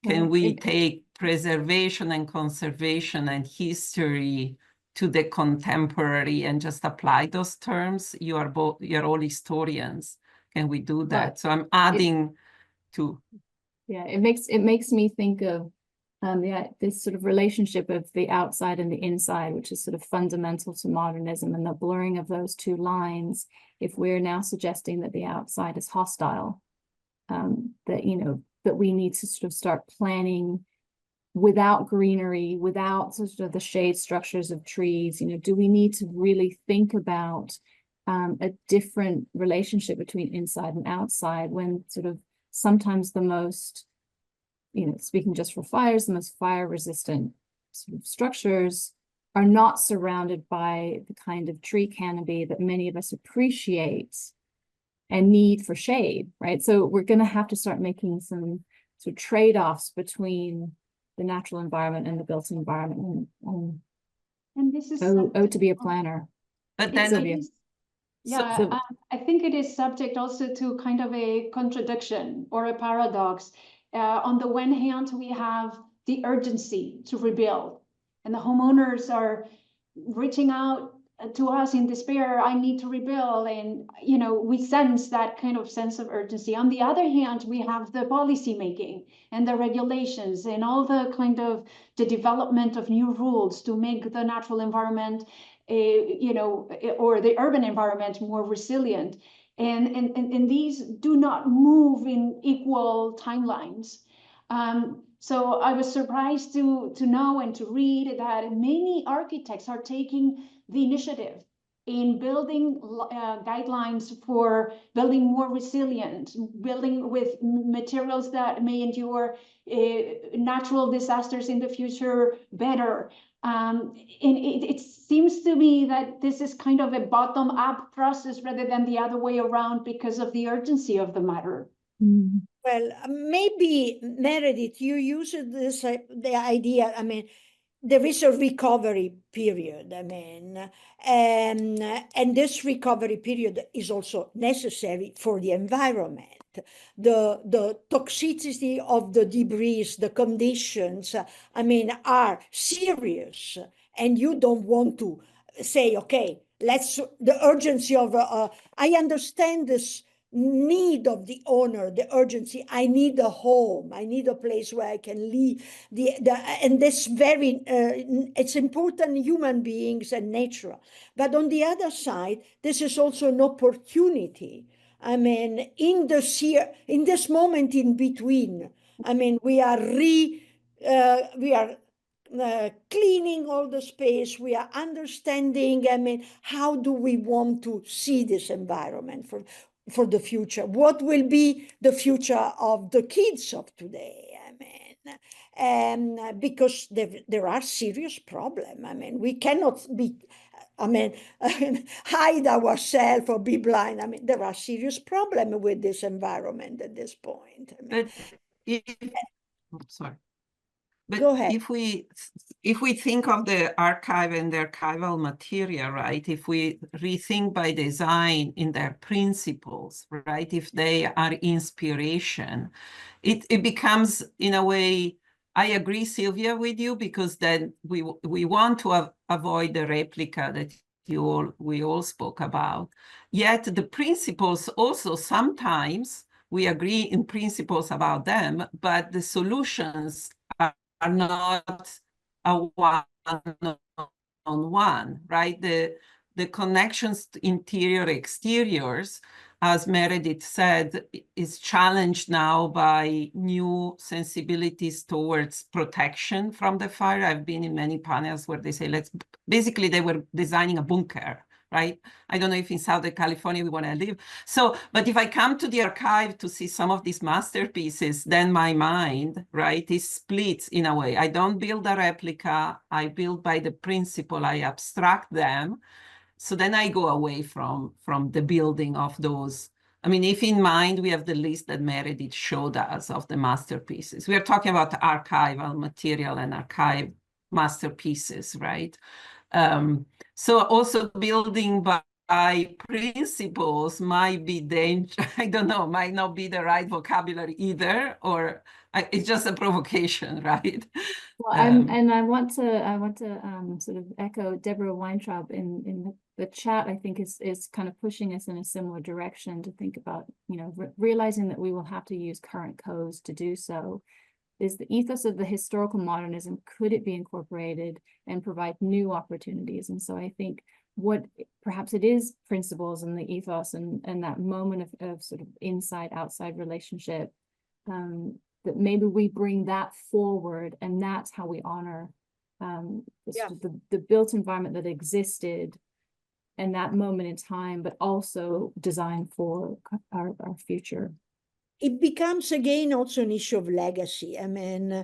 Can we take preservation and conservation and history to the contemporary and just apply those terms? You're all historians. Can we do that? So I'm adding to. Yeah, it makes me think of this sort of relationship of the outside and the inside, which is sort of fundamental to modernism, and the blurring of those two lines. If we're now suggesting that the outside is hostile, that we need to sort of start planning without greenery, without sort of the shade structures of trees. Do we need to really think about a different relationship between inside and outside, when sort of sometimes the most, speaking just for fires, the most fire resistant sort of structures are not surrounded by the kind of tree canopy that many of us appreciate and need for shade, right? So we're going to have to start making some sort of trade-offs between the natural environment and the built environment. And this is to be a planner. But then I think it is subject also to kind of a contradiction or a paradox. On the one hand, we have the urgency to rebuild, and the homeowners are reaching out to us in despair. I need to rebuild, and we sense that kind of sense of urgency. On the other hand, we have the policy making and the regulations and all the kind of the development of new rules to make the natural environment, or the urban environment more resilient. And these do not move in equal timelines. So I was surprised to know and to read that many architects are taking the initiative in building guidelines for building more resilient, building with materials that may endure natural disasters in the future better. And it seems to me that this is kind of a bottom-up process rather than the other way around, because of the urgency of the matter. Well, maybe, Meredith, you used the idea, there is a recovery period, and this recovery period is also necessary for the environment. The toxicity of the debris, the conditions, are serious, and you don't want to say, okay, the urgency of, I understand this need of the owner, the urgency. I need a home. I need a place where I can live. And this very, it's important, human beings and nature. But on the other side, this is also an opportunity. In this moment in between, we are cleaning all the space. We are understanding, how do we want to see this environment for the future? What will be the future of the kids of today? because there are serious problems. I mean, we cannot be, I mean, hide ourselves or be blind. I mean, there are serious problems with this environment at this point. I mean, Sorry. But go ahead. if we think of the archive and the archival material, right, if we rethink by design in their principles, right, if they are inspiration, it becomes, in a way, I agree, Silvia, with you, because then we want to avoid the replica that we all spoke about. Yet the principles also sometimes we agree in principles about them, but the solutions are not a one-on-one, right? The connections to interior exteriors, as Meredith said, is challenged now by new sensibilities towards protection from the fire. I've been in many panels where they say, basically they were designing a bunker, right? I don't know if in Southern California we want to live. So, but if I come to the archive to see some of these masterpieces, then my mind, right, is split in a way. I don't build a replica. I build by the principle. I abstract them. So then I go away from the building of those. I mean, if in mind we have the list that Meredith showed us of the masterpieces, we are talking about archival material and archive masterpieces, right? So also building by principles might be dangerous. I don't know, might not be the right vocabulary either, or it's just a provocation, right? Well, and I want to sort of echo Deborah Weintraub in the chat. I think is kind of pushing us in a similar direction to think about, you know, realizing that we will have to use current codes to do so. Is the ethos of the historical modernism, could it be incorporated and provide new opportunities? And so I think what perhaps it is principles and the ethos and that moment of sort of inside outside relationship, that maybe we bring that forward, and that's how we honor the built environment that existed in that moment in time, but also design for our future. It becomes again also an issue of legacy. I mean,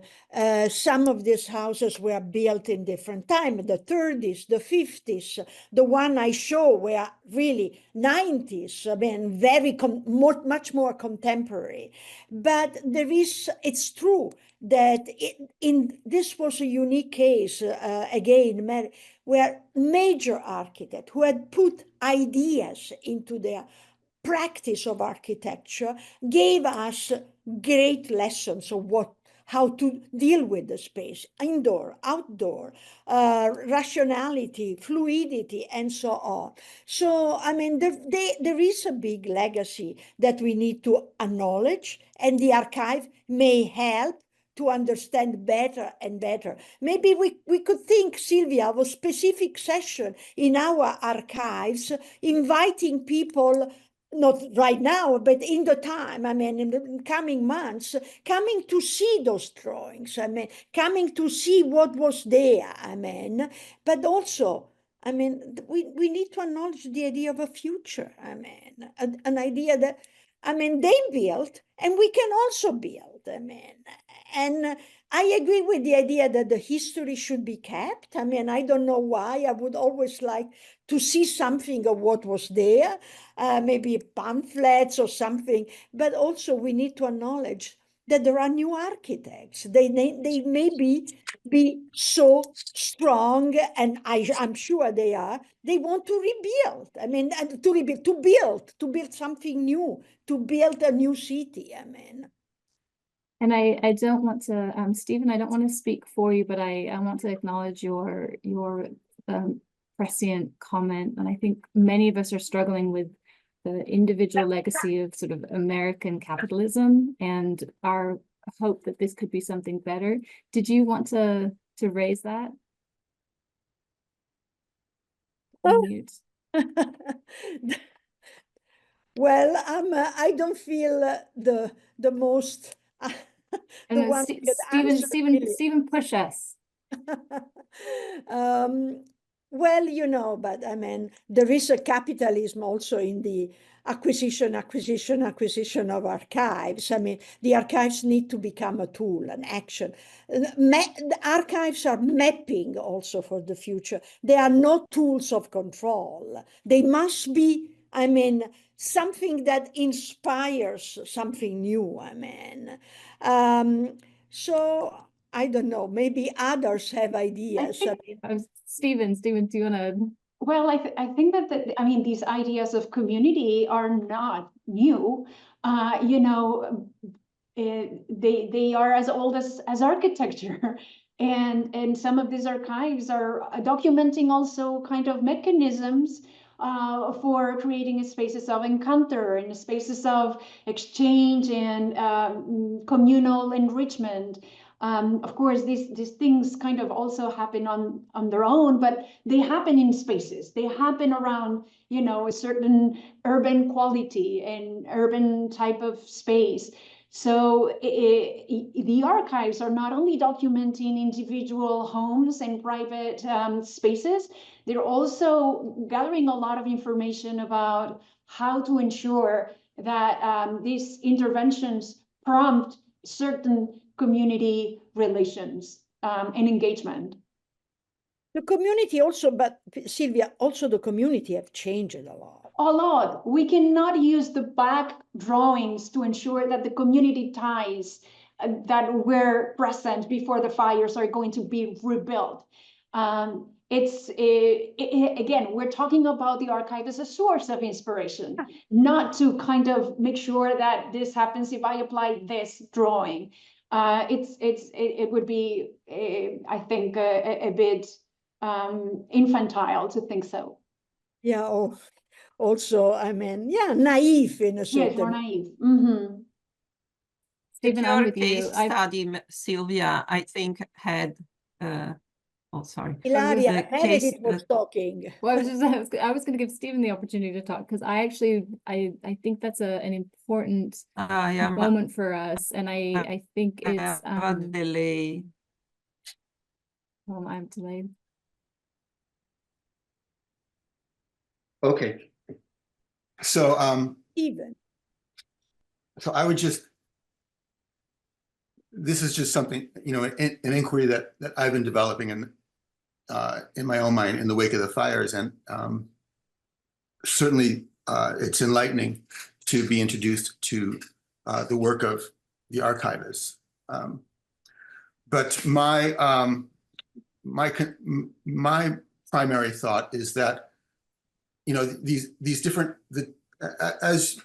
some of these houses were built in different time, the 30s, the 50s. The one I show were really 90s. I mean, very much more contemporary. But it's true that this was a unique case, again, where major architects who had put ideas into their practice of architecture gave us great lessons of how to deal with the space, indoor, outdoor, rationality, fluidity, and so on. So, I mean, there is a big legacy that we need to acknowledge, and the archive may help to understand better and better. Maybe we could think, Silvia, of a specific session in our archives, inviting people, not right now, but in the time, I mean, in the coming months, coming to see those drawings, I mean, coming to see what was there, I mean, but also, I mean, we need to acknowledge the idea of a future, I mean, an idea that, I mean, they built, and we can also build, I mean, and I agree with the idea that the history should be kept. I mean, I don't know why. I would always like to see something of what was there, maybe pamphlets or something. But also we need to acknowledge that there are new architects. They maybe be so strong, and I'm sure they are. They want to rebuild. I mean, to build something new, to build a new city. I mean. And I don't want to, Stephen, I don't want to speak for you, but I want to acknowledge your prescient comment. And I think many of us are struggling with the individual legacy of sort of American capitalism and our hope that this could be something better. Did you want to raise that? Mute. Well, I don't feel the most the one Stephen, push us. Well, you know, but I mean, there is a capitalism also in the acquisition of archives. I mean, the archives need to become a tool, an action. The archives are mapping also for the future. They are not tools of control. They must be, I mean, something that inspires something new, I mean. So I don't know, maybe others have ideas. Stephen, do you want to? Well, I think that I mean, these ideas of community are not new. You know, they are as old as architecture, and some of these archives are documenting also kind of mechanisms for creating spaces of encounter and spaces of exchange and communal enrichment. Of course, these things kind of also happen on their own, but they happen in spaces. They happen around, you know, a certain urban quality and urban type of space. So the archives are not only documenting individual homes and private spaces, they're also gathering a lot of information about how to ensure that these interventions prompt certain community relations and engagement. The community also, but Silvia, also the community have changed a lot. A lot. We cannot use the back drawings to ensure that the community ties that were present before the fires are going to be rebuilt. Again, we're talking about the archive as a source of inspiration, not to kind of make sure that this happens if I apply this drawing. It would be, I think, a bit infantile to think so. Yeah, also, I mean, yeah, naive in a certain way. Yes, more naive. Mm-hmm. Stephen, I'm with you. Case study, Silvia, I think had, oh, sorry. Ilaria, Meredith was talking. Well, I was going to give Stephen the opportunity to talk because I think that's an important moment for us, and I think it's a delay. I'm delayed. Okay. So Even. So I would just, this is just something, you know, an inquiry that I've been developing in my own mind in the wake of the fires, and certainly it's enlightening to be introduced to the work of the archivists. But my primary thought is that, you know, these different, as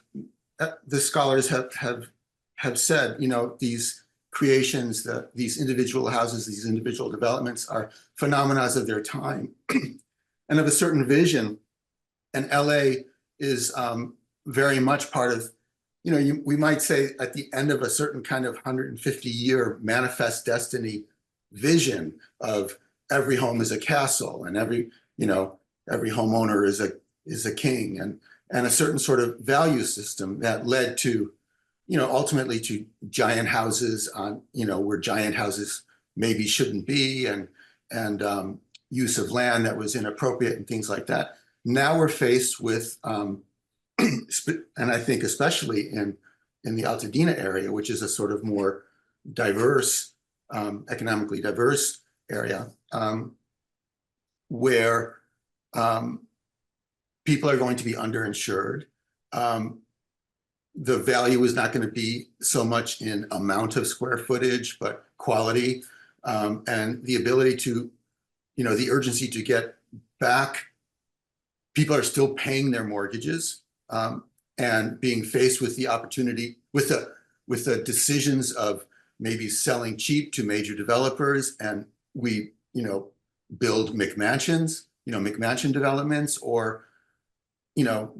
the scholars have said, you know, these creations, these individual houses, these individual developments are phenomena of their time and of a certain vision. And LA is very much part of, you know, we might say at the end of a certain kind of 150-year manifest destiny vision of every home is a castle and every homeowner is a king, and a certain sort of value system that led to, you know, ultimately to giant houses on, you know, where giant houses maybe shouldn't be, and use of land that was inappropriate and things like that. Now we're faced with, and I think especially in the Altadena area, which is a sort of more diverse, economically diverse area, where people are going to be underinsured. The value is not going to be so much in amount of square footage, but quality, and the ability to, you know, the urgency to get back. People are still paying their mortgages and being faced with the opportunity, with the decisions of maybe selling cheap to major developers, and we, you know, build McMansions, you know, McMansion developments, or, you know,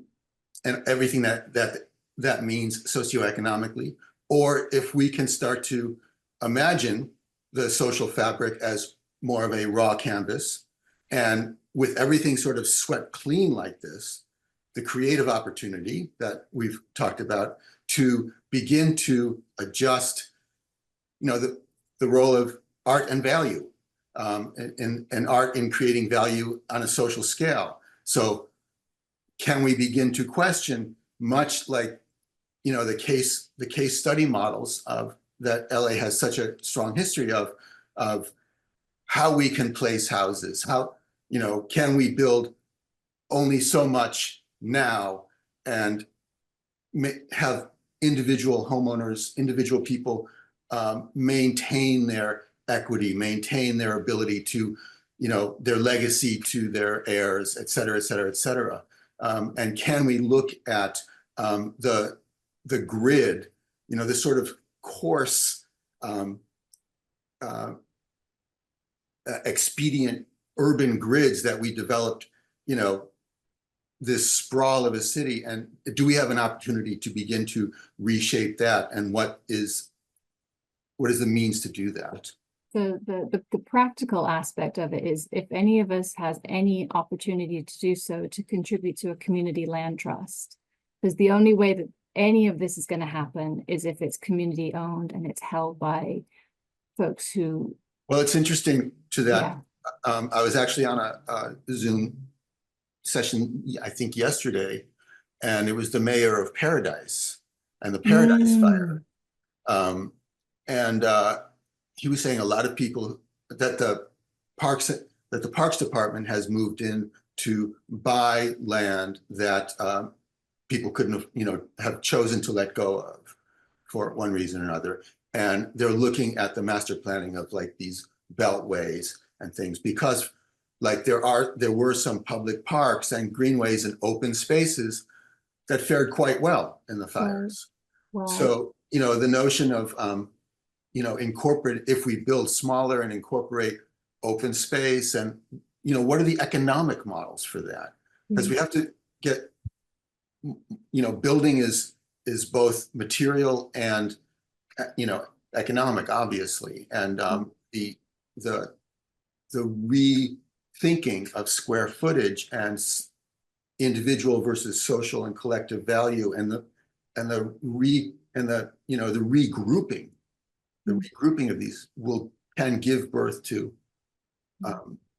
and everything that means socioeconomically, or if we can start to imagine the social fabric as more of a raw canvas, and with everything sort of swept clean like this, the creative opportunity that we've talked about to begin to adjust, you know, the role of art and value, and art in creating value on a social scale. So can we begin to question, much like, you know, the case study models that LA has such a strong history of how we can place houses, how, you know, can we build only so much now and have individual homeowners, individual people maintain their equity, maintain their ability to, you know, their legacy to their heirs, et cetera, et cetera, et cetera. And can we look at the grid, you know, the sort of coarse, expedient urban grids that we developed, you know, this sprawl of a city, and do we have an opportunity to begin to reshape that, and what is the means to do that? The practical aspect of it is, if any of us has any opportunity to do so, to contribute to a community land trust, because the only way that any of this is going to happen is if it's community owned and it's held by folks who. Well, it's interesting to that. Yeah. I was actually on a Zoom session, I think yesterday, and it was the mayor of Paradise and the Paradise Fire. And he was saying a lot of people that the Parks Department has moved in to buy land that people couldn't have, you know, have chosen to let go of for one reason or another. And they're looking at the master planning of like these beltways and things, because like there were some public parks and greenways and open spaces that fared quite well in the fires. Wow. So, you know, the notion of, you know, if we build smaller and incorporate open space, and, you know, what are the economic models for that? Because we have to get, you know, building is both material and, you know, economic, obviously. And the rethinking of square footage and individual versus social and collective value, and the regrouping of these can give birth to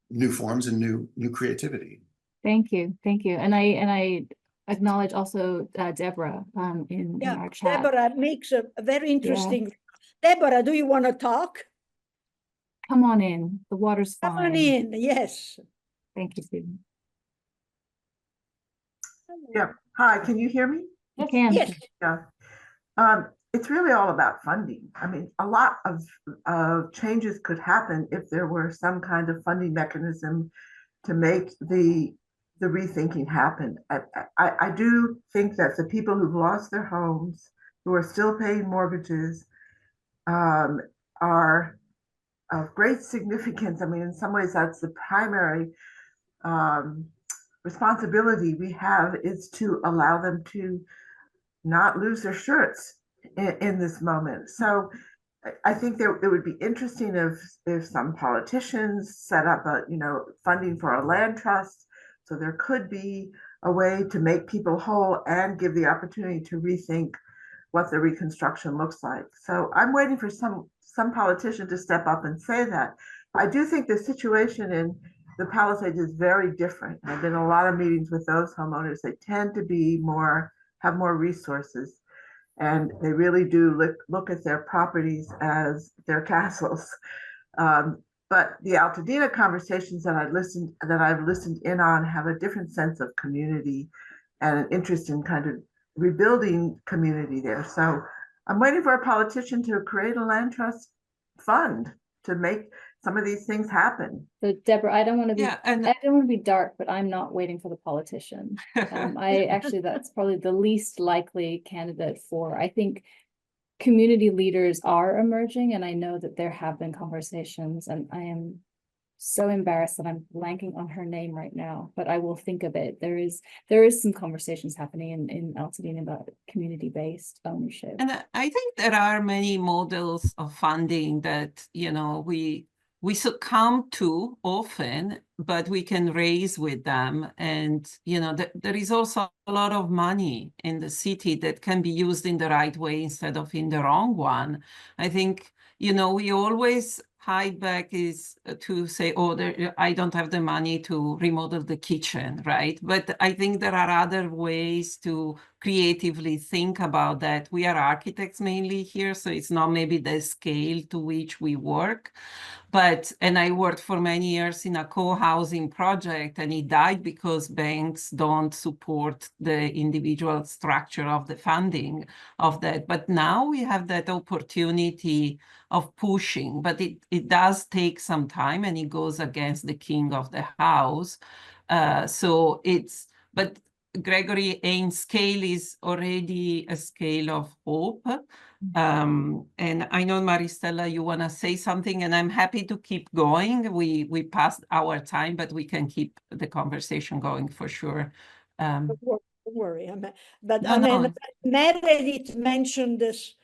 new forms and new creativity. Thank you, and I acknowledge also Deborah in our chat. Deborah makes a very interesting. Yeah. Deborah, do you want to talk? Come on in. The water's fine. Come on in. Yes. Thank you, Stephen. Yeah. Hi. Can you hear me? I can. Yes. Yeah. It's really all about funding. I mean, a lot of changes could happen if there were some kind of funding mechanism to make the rethinking happen. I do think that the people who've lost their homes, who are still paying mortgages, are of great significance. I mean, in some ways, that's the primary responsibility we have, is to allow them to not lose their shirts in this moment. So I think it would be interesting if some politicians set up funding for a land trust, so there could be a way to make people whole and give the opportunity to rethink what the reconstruction looks like. So I'm waiting for some politician to step up and say that. I do think the situation in the Palisades is very different. I've been in a lot of meetings with those homeowners. They tend to have more resources, and they really do look at their properties as their castles. But the Altadena conversations that I've listened in on have a different sense of community and an interest in kind of rebuilding community there. So I'm waiting for a politician to create a land trust fund to make some of these things happen. So Deborah, I don't want to be dark, but I'm not waiting for the politician. That's probably the least likely candidate for. I think community leaders are emerging, and I know that there have been conversations, and I am so embarrassed that I'm blanking on her name right now, but I will think of it. There is some conversations happening in Altadena about community-based ownership. And I think there are many models of funding that, you know, we succumb to often, but we can raise with them. And, you know, there is also a lot of money in the city that can be used in the right way instead of in the wrong one. I think, you know, we always hide back is to say, oh, I don't have the money to remodel the kitchen, right? But I think there are other ways to creatively think about that. We are architects mainly here, so it's not maybe the scale to which we work. And I worked for many years in a co-housing project, and it died because banks don't support the individual structure of the funding of that. But now we have that opportunity of pushing, but it does take some time, and it goes against the king of the house. But Gregory Ames' scale is already a scale of hope. And I know, Maristella, you want to say something, and I'm happy to keep going. We passed our time, but we can keep the conversation going for sure. Don't worry, but No, I mean, no. Meredith mentioned this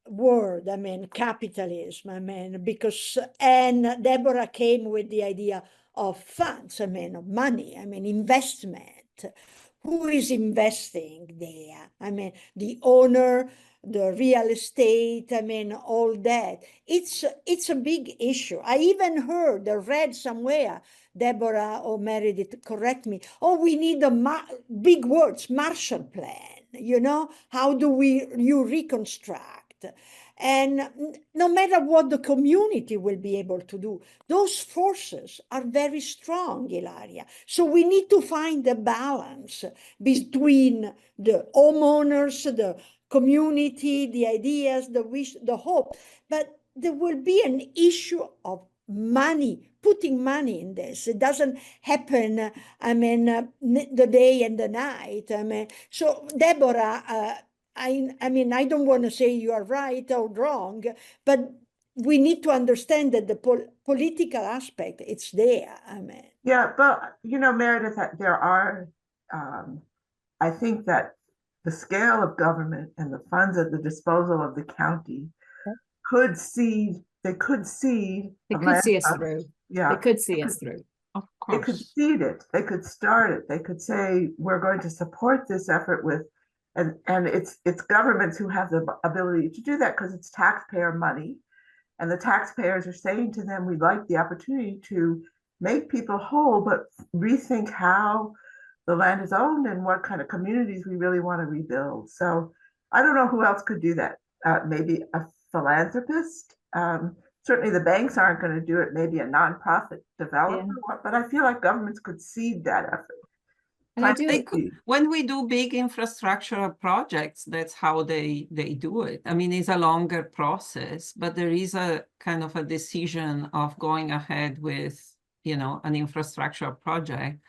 word, I mean, capitalism, I mean, because, and Deborah came with the idea of funds, I mean, of money, I mean, investment. Who is investing there? I mean, the owner, the real estate, I mean, all that. It's a big issue. I even heard or read somewhere, Deborah or Meredith, correct me. Oh, we need big words, Marshall Plan. You know, how do you reconstruct? And no matter what the community will be able to do, those forces are very strong, Ilaria. So we need to find a balance between the homeowners, the community, the ideas, the wish, the hope. But there will be an issue of money, putting money in this. It doesn't happen, I mean, the day and the night. I mean, so Deborah, I mean, I don't want to say you are right or wrong, but we need to understand that the political aspect, it's there. I mean. Yeah, but you know, Meredith, there are, I think that the scale of government and the funds at the disposal of the county could seed, they could seed. They could see us through. Yeah. They could see us through. Of They could course. seed it. They could start it. They could say, we're going to support this effort with, and it's governments who have the ability to do that because it's taxpayer money. And the taxpayers are saying to them, we'd like the opportunity to make people whole, but rethink how the land is owned and what kind of communities we really want to rebuild. So I don't know who else could do that. Maybe a philanthropist. Certainly the banks aren't going to do it. Maybe a nonprofit developer, but I feel like governments could seed that effort. And when we do big infrastructural projects, that's how they do it. I mean, it's a longer process, but there is a kind of a decision of going ahead with, you know, an infrastructural project.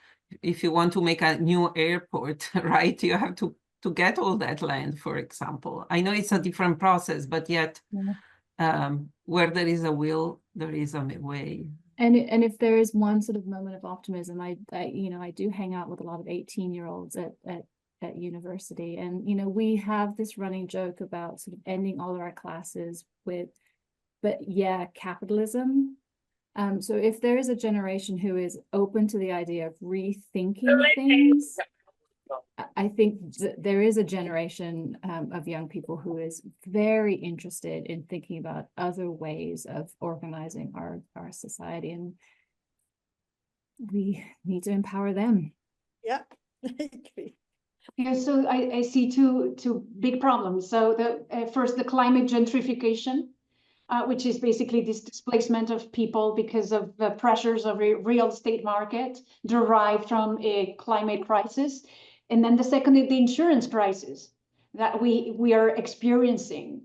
If you want to make a new airport, right, you have to get all that land, for example. I know it's a different process, but yet where there is a will, there is a way. And if there is one sort of moment of optimism, I you know, I do hang out with a lot of 18-year-olds at university, and you know, we have this running joke about sort of ending all of our classes with, but yeah, capitalism. So if there is a generation who is open to the idea of rethinking things, I think there is a generation of young people who is very interested in thinking about other ways of organizing our society, and we need to empower them. Yeah. Yeah, so I see two big problems. So first, the climate gentrification, which is basically this displacement of people because of the pressures of a real estate market derived from a climate crisis. And then the second is the insurance crisis that we are experiencing.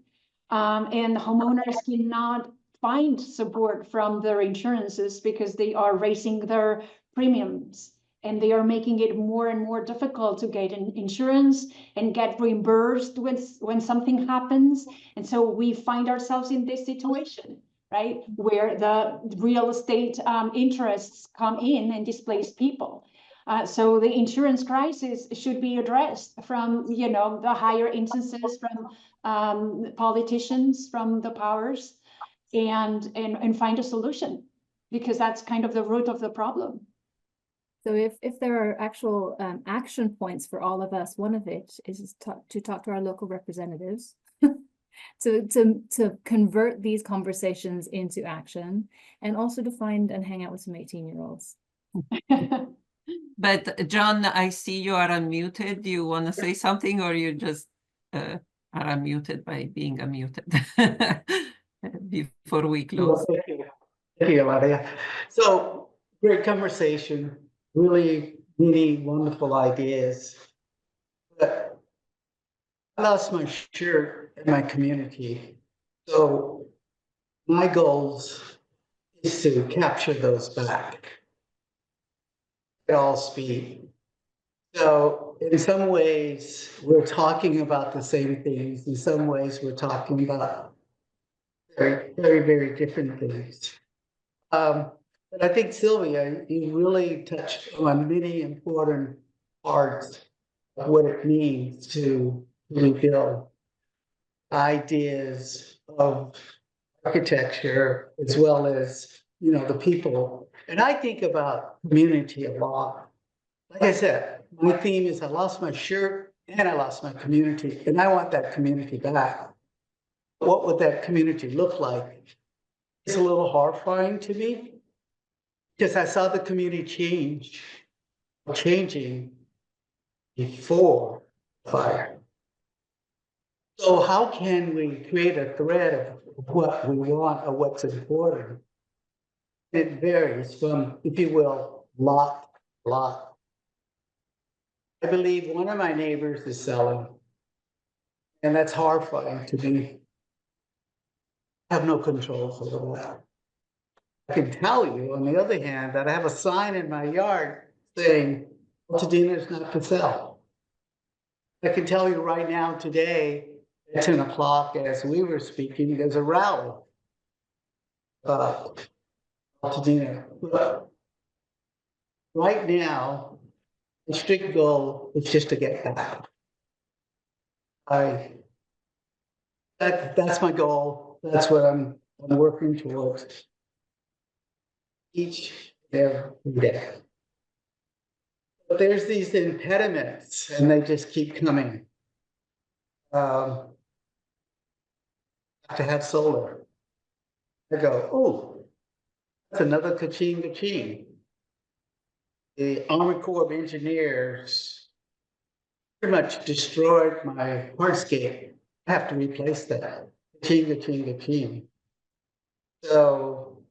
And homeowners cannot find support from their insurances because they are raising their premiums, and they are making it more and more difficult to get an insurance and get reimbursed when something happens. And so we find ourselves in this situation, right, where the real estate interests come in and displace people. So the insurance crisis should be addressed from, you know, the higher instances, from politicians, from the powers, and find a solution, because that's kind of the root of the problem. So if there are actual action points for all of us, one of it is to talk to our local representatives to convert these conversations into action, and also to find and hang out with some 18-year-olds. But John, I see you are unmuted. Do you want to say something, or you just are unmuted by being unmuted before we close? Thank you, Ilaria. So great conversation, really, really wonderful ideas. But I lost my shirt in my community. So my goals is to capture those back at all speed. So in some ways, we're talking about the same things. In some ways, we're talking about very, very, very different things. But I think, Silvia, you really touched on many important parts of what it means to rebuild ideas of architecture as well as, the people. And I think about community a lot. Like I said, my theme is I lost my shirt and I lost my community, and I want that community back. What would that community look like? It's a little horrifying to me because I saw the community changing before the fire. So how can we create a thread of what we want or what's important? It varies from, if you will, lot. I believe one of my neighbors is selling, and that's horrifying to me. I have no control over that. I can tell you, on the other hand, that I have a sign in my yard saying, Altadena is not for sale. I can tell you right now, today, at 10 o'clock, as we were speaking, there's a rally about Altadena. Right now, the strict goal is just to get back. That's my goal. That's what I'm working towards each and every day. But there's these impediments, and they just keep coming. Have to have solar. I go, oh, that's another ka-ching. The Army Corps of Engineers pretty much destroyed my hardscape. I have to replace that. Ka-ching. So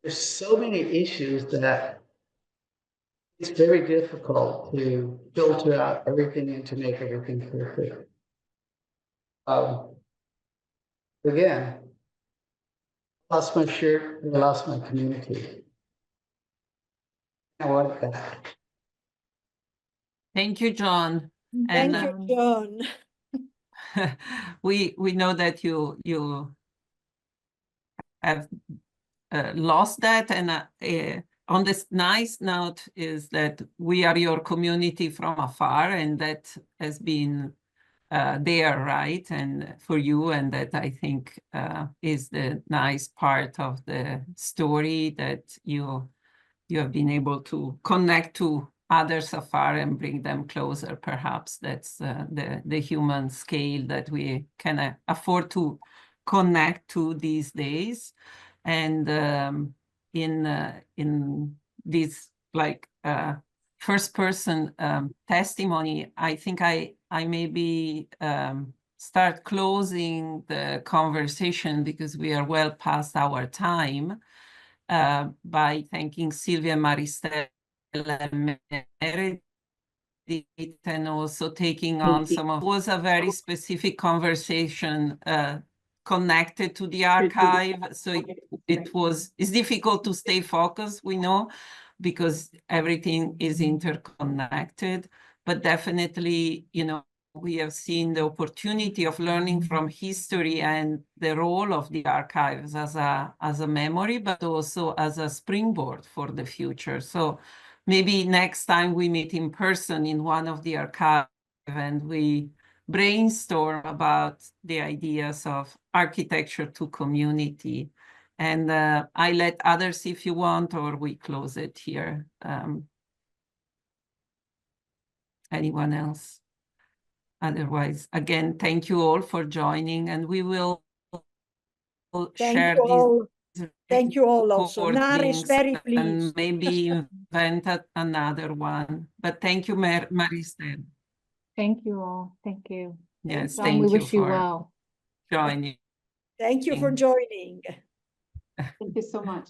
there's so many issues that it's very difficult to filter out everything and to make everything perfect. Again, I lost my shirt and I lost my community. I want it back. Thank you, John. Thank And you, John. we know that you have lost that, and on this nice note is that we are your community from afar, and that has been there, right? And for you, and that I think is the nice part of the story, that you have been able to connect to others afar and bring them closer. Perhaps that's the human scale that we can afford to connect to these days. And in this first person testimony, I think I maybe start closing the conversation because we are well past our time, by thanking Silvia, Maristella, and Meredith, and also taking on some of, it was a very specific conversation connected to the archive. So it's difficult to stay focused, we know, because everything is interconnected, but definitely, we have seen the opportunity of learning from history and the role of the archives as a memory, but also as a springboard for the future. So maybe next time we meet in person in one of the archives and we brainstorm about the ideas of architecture to community. And I let others if you want, or we close it here. Anyone else? Otherwise, again, thank you all for joining, and we will share you all. these Thank you all also. NAHR is recordings very and pleased. maybe invent another one. But thank you, Maristella. Thank you all. Thank you. Yes, John, thank we you wish you for well. joining. Thank you for joining. Thank you so much.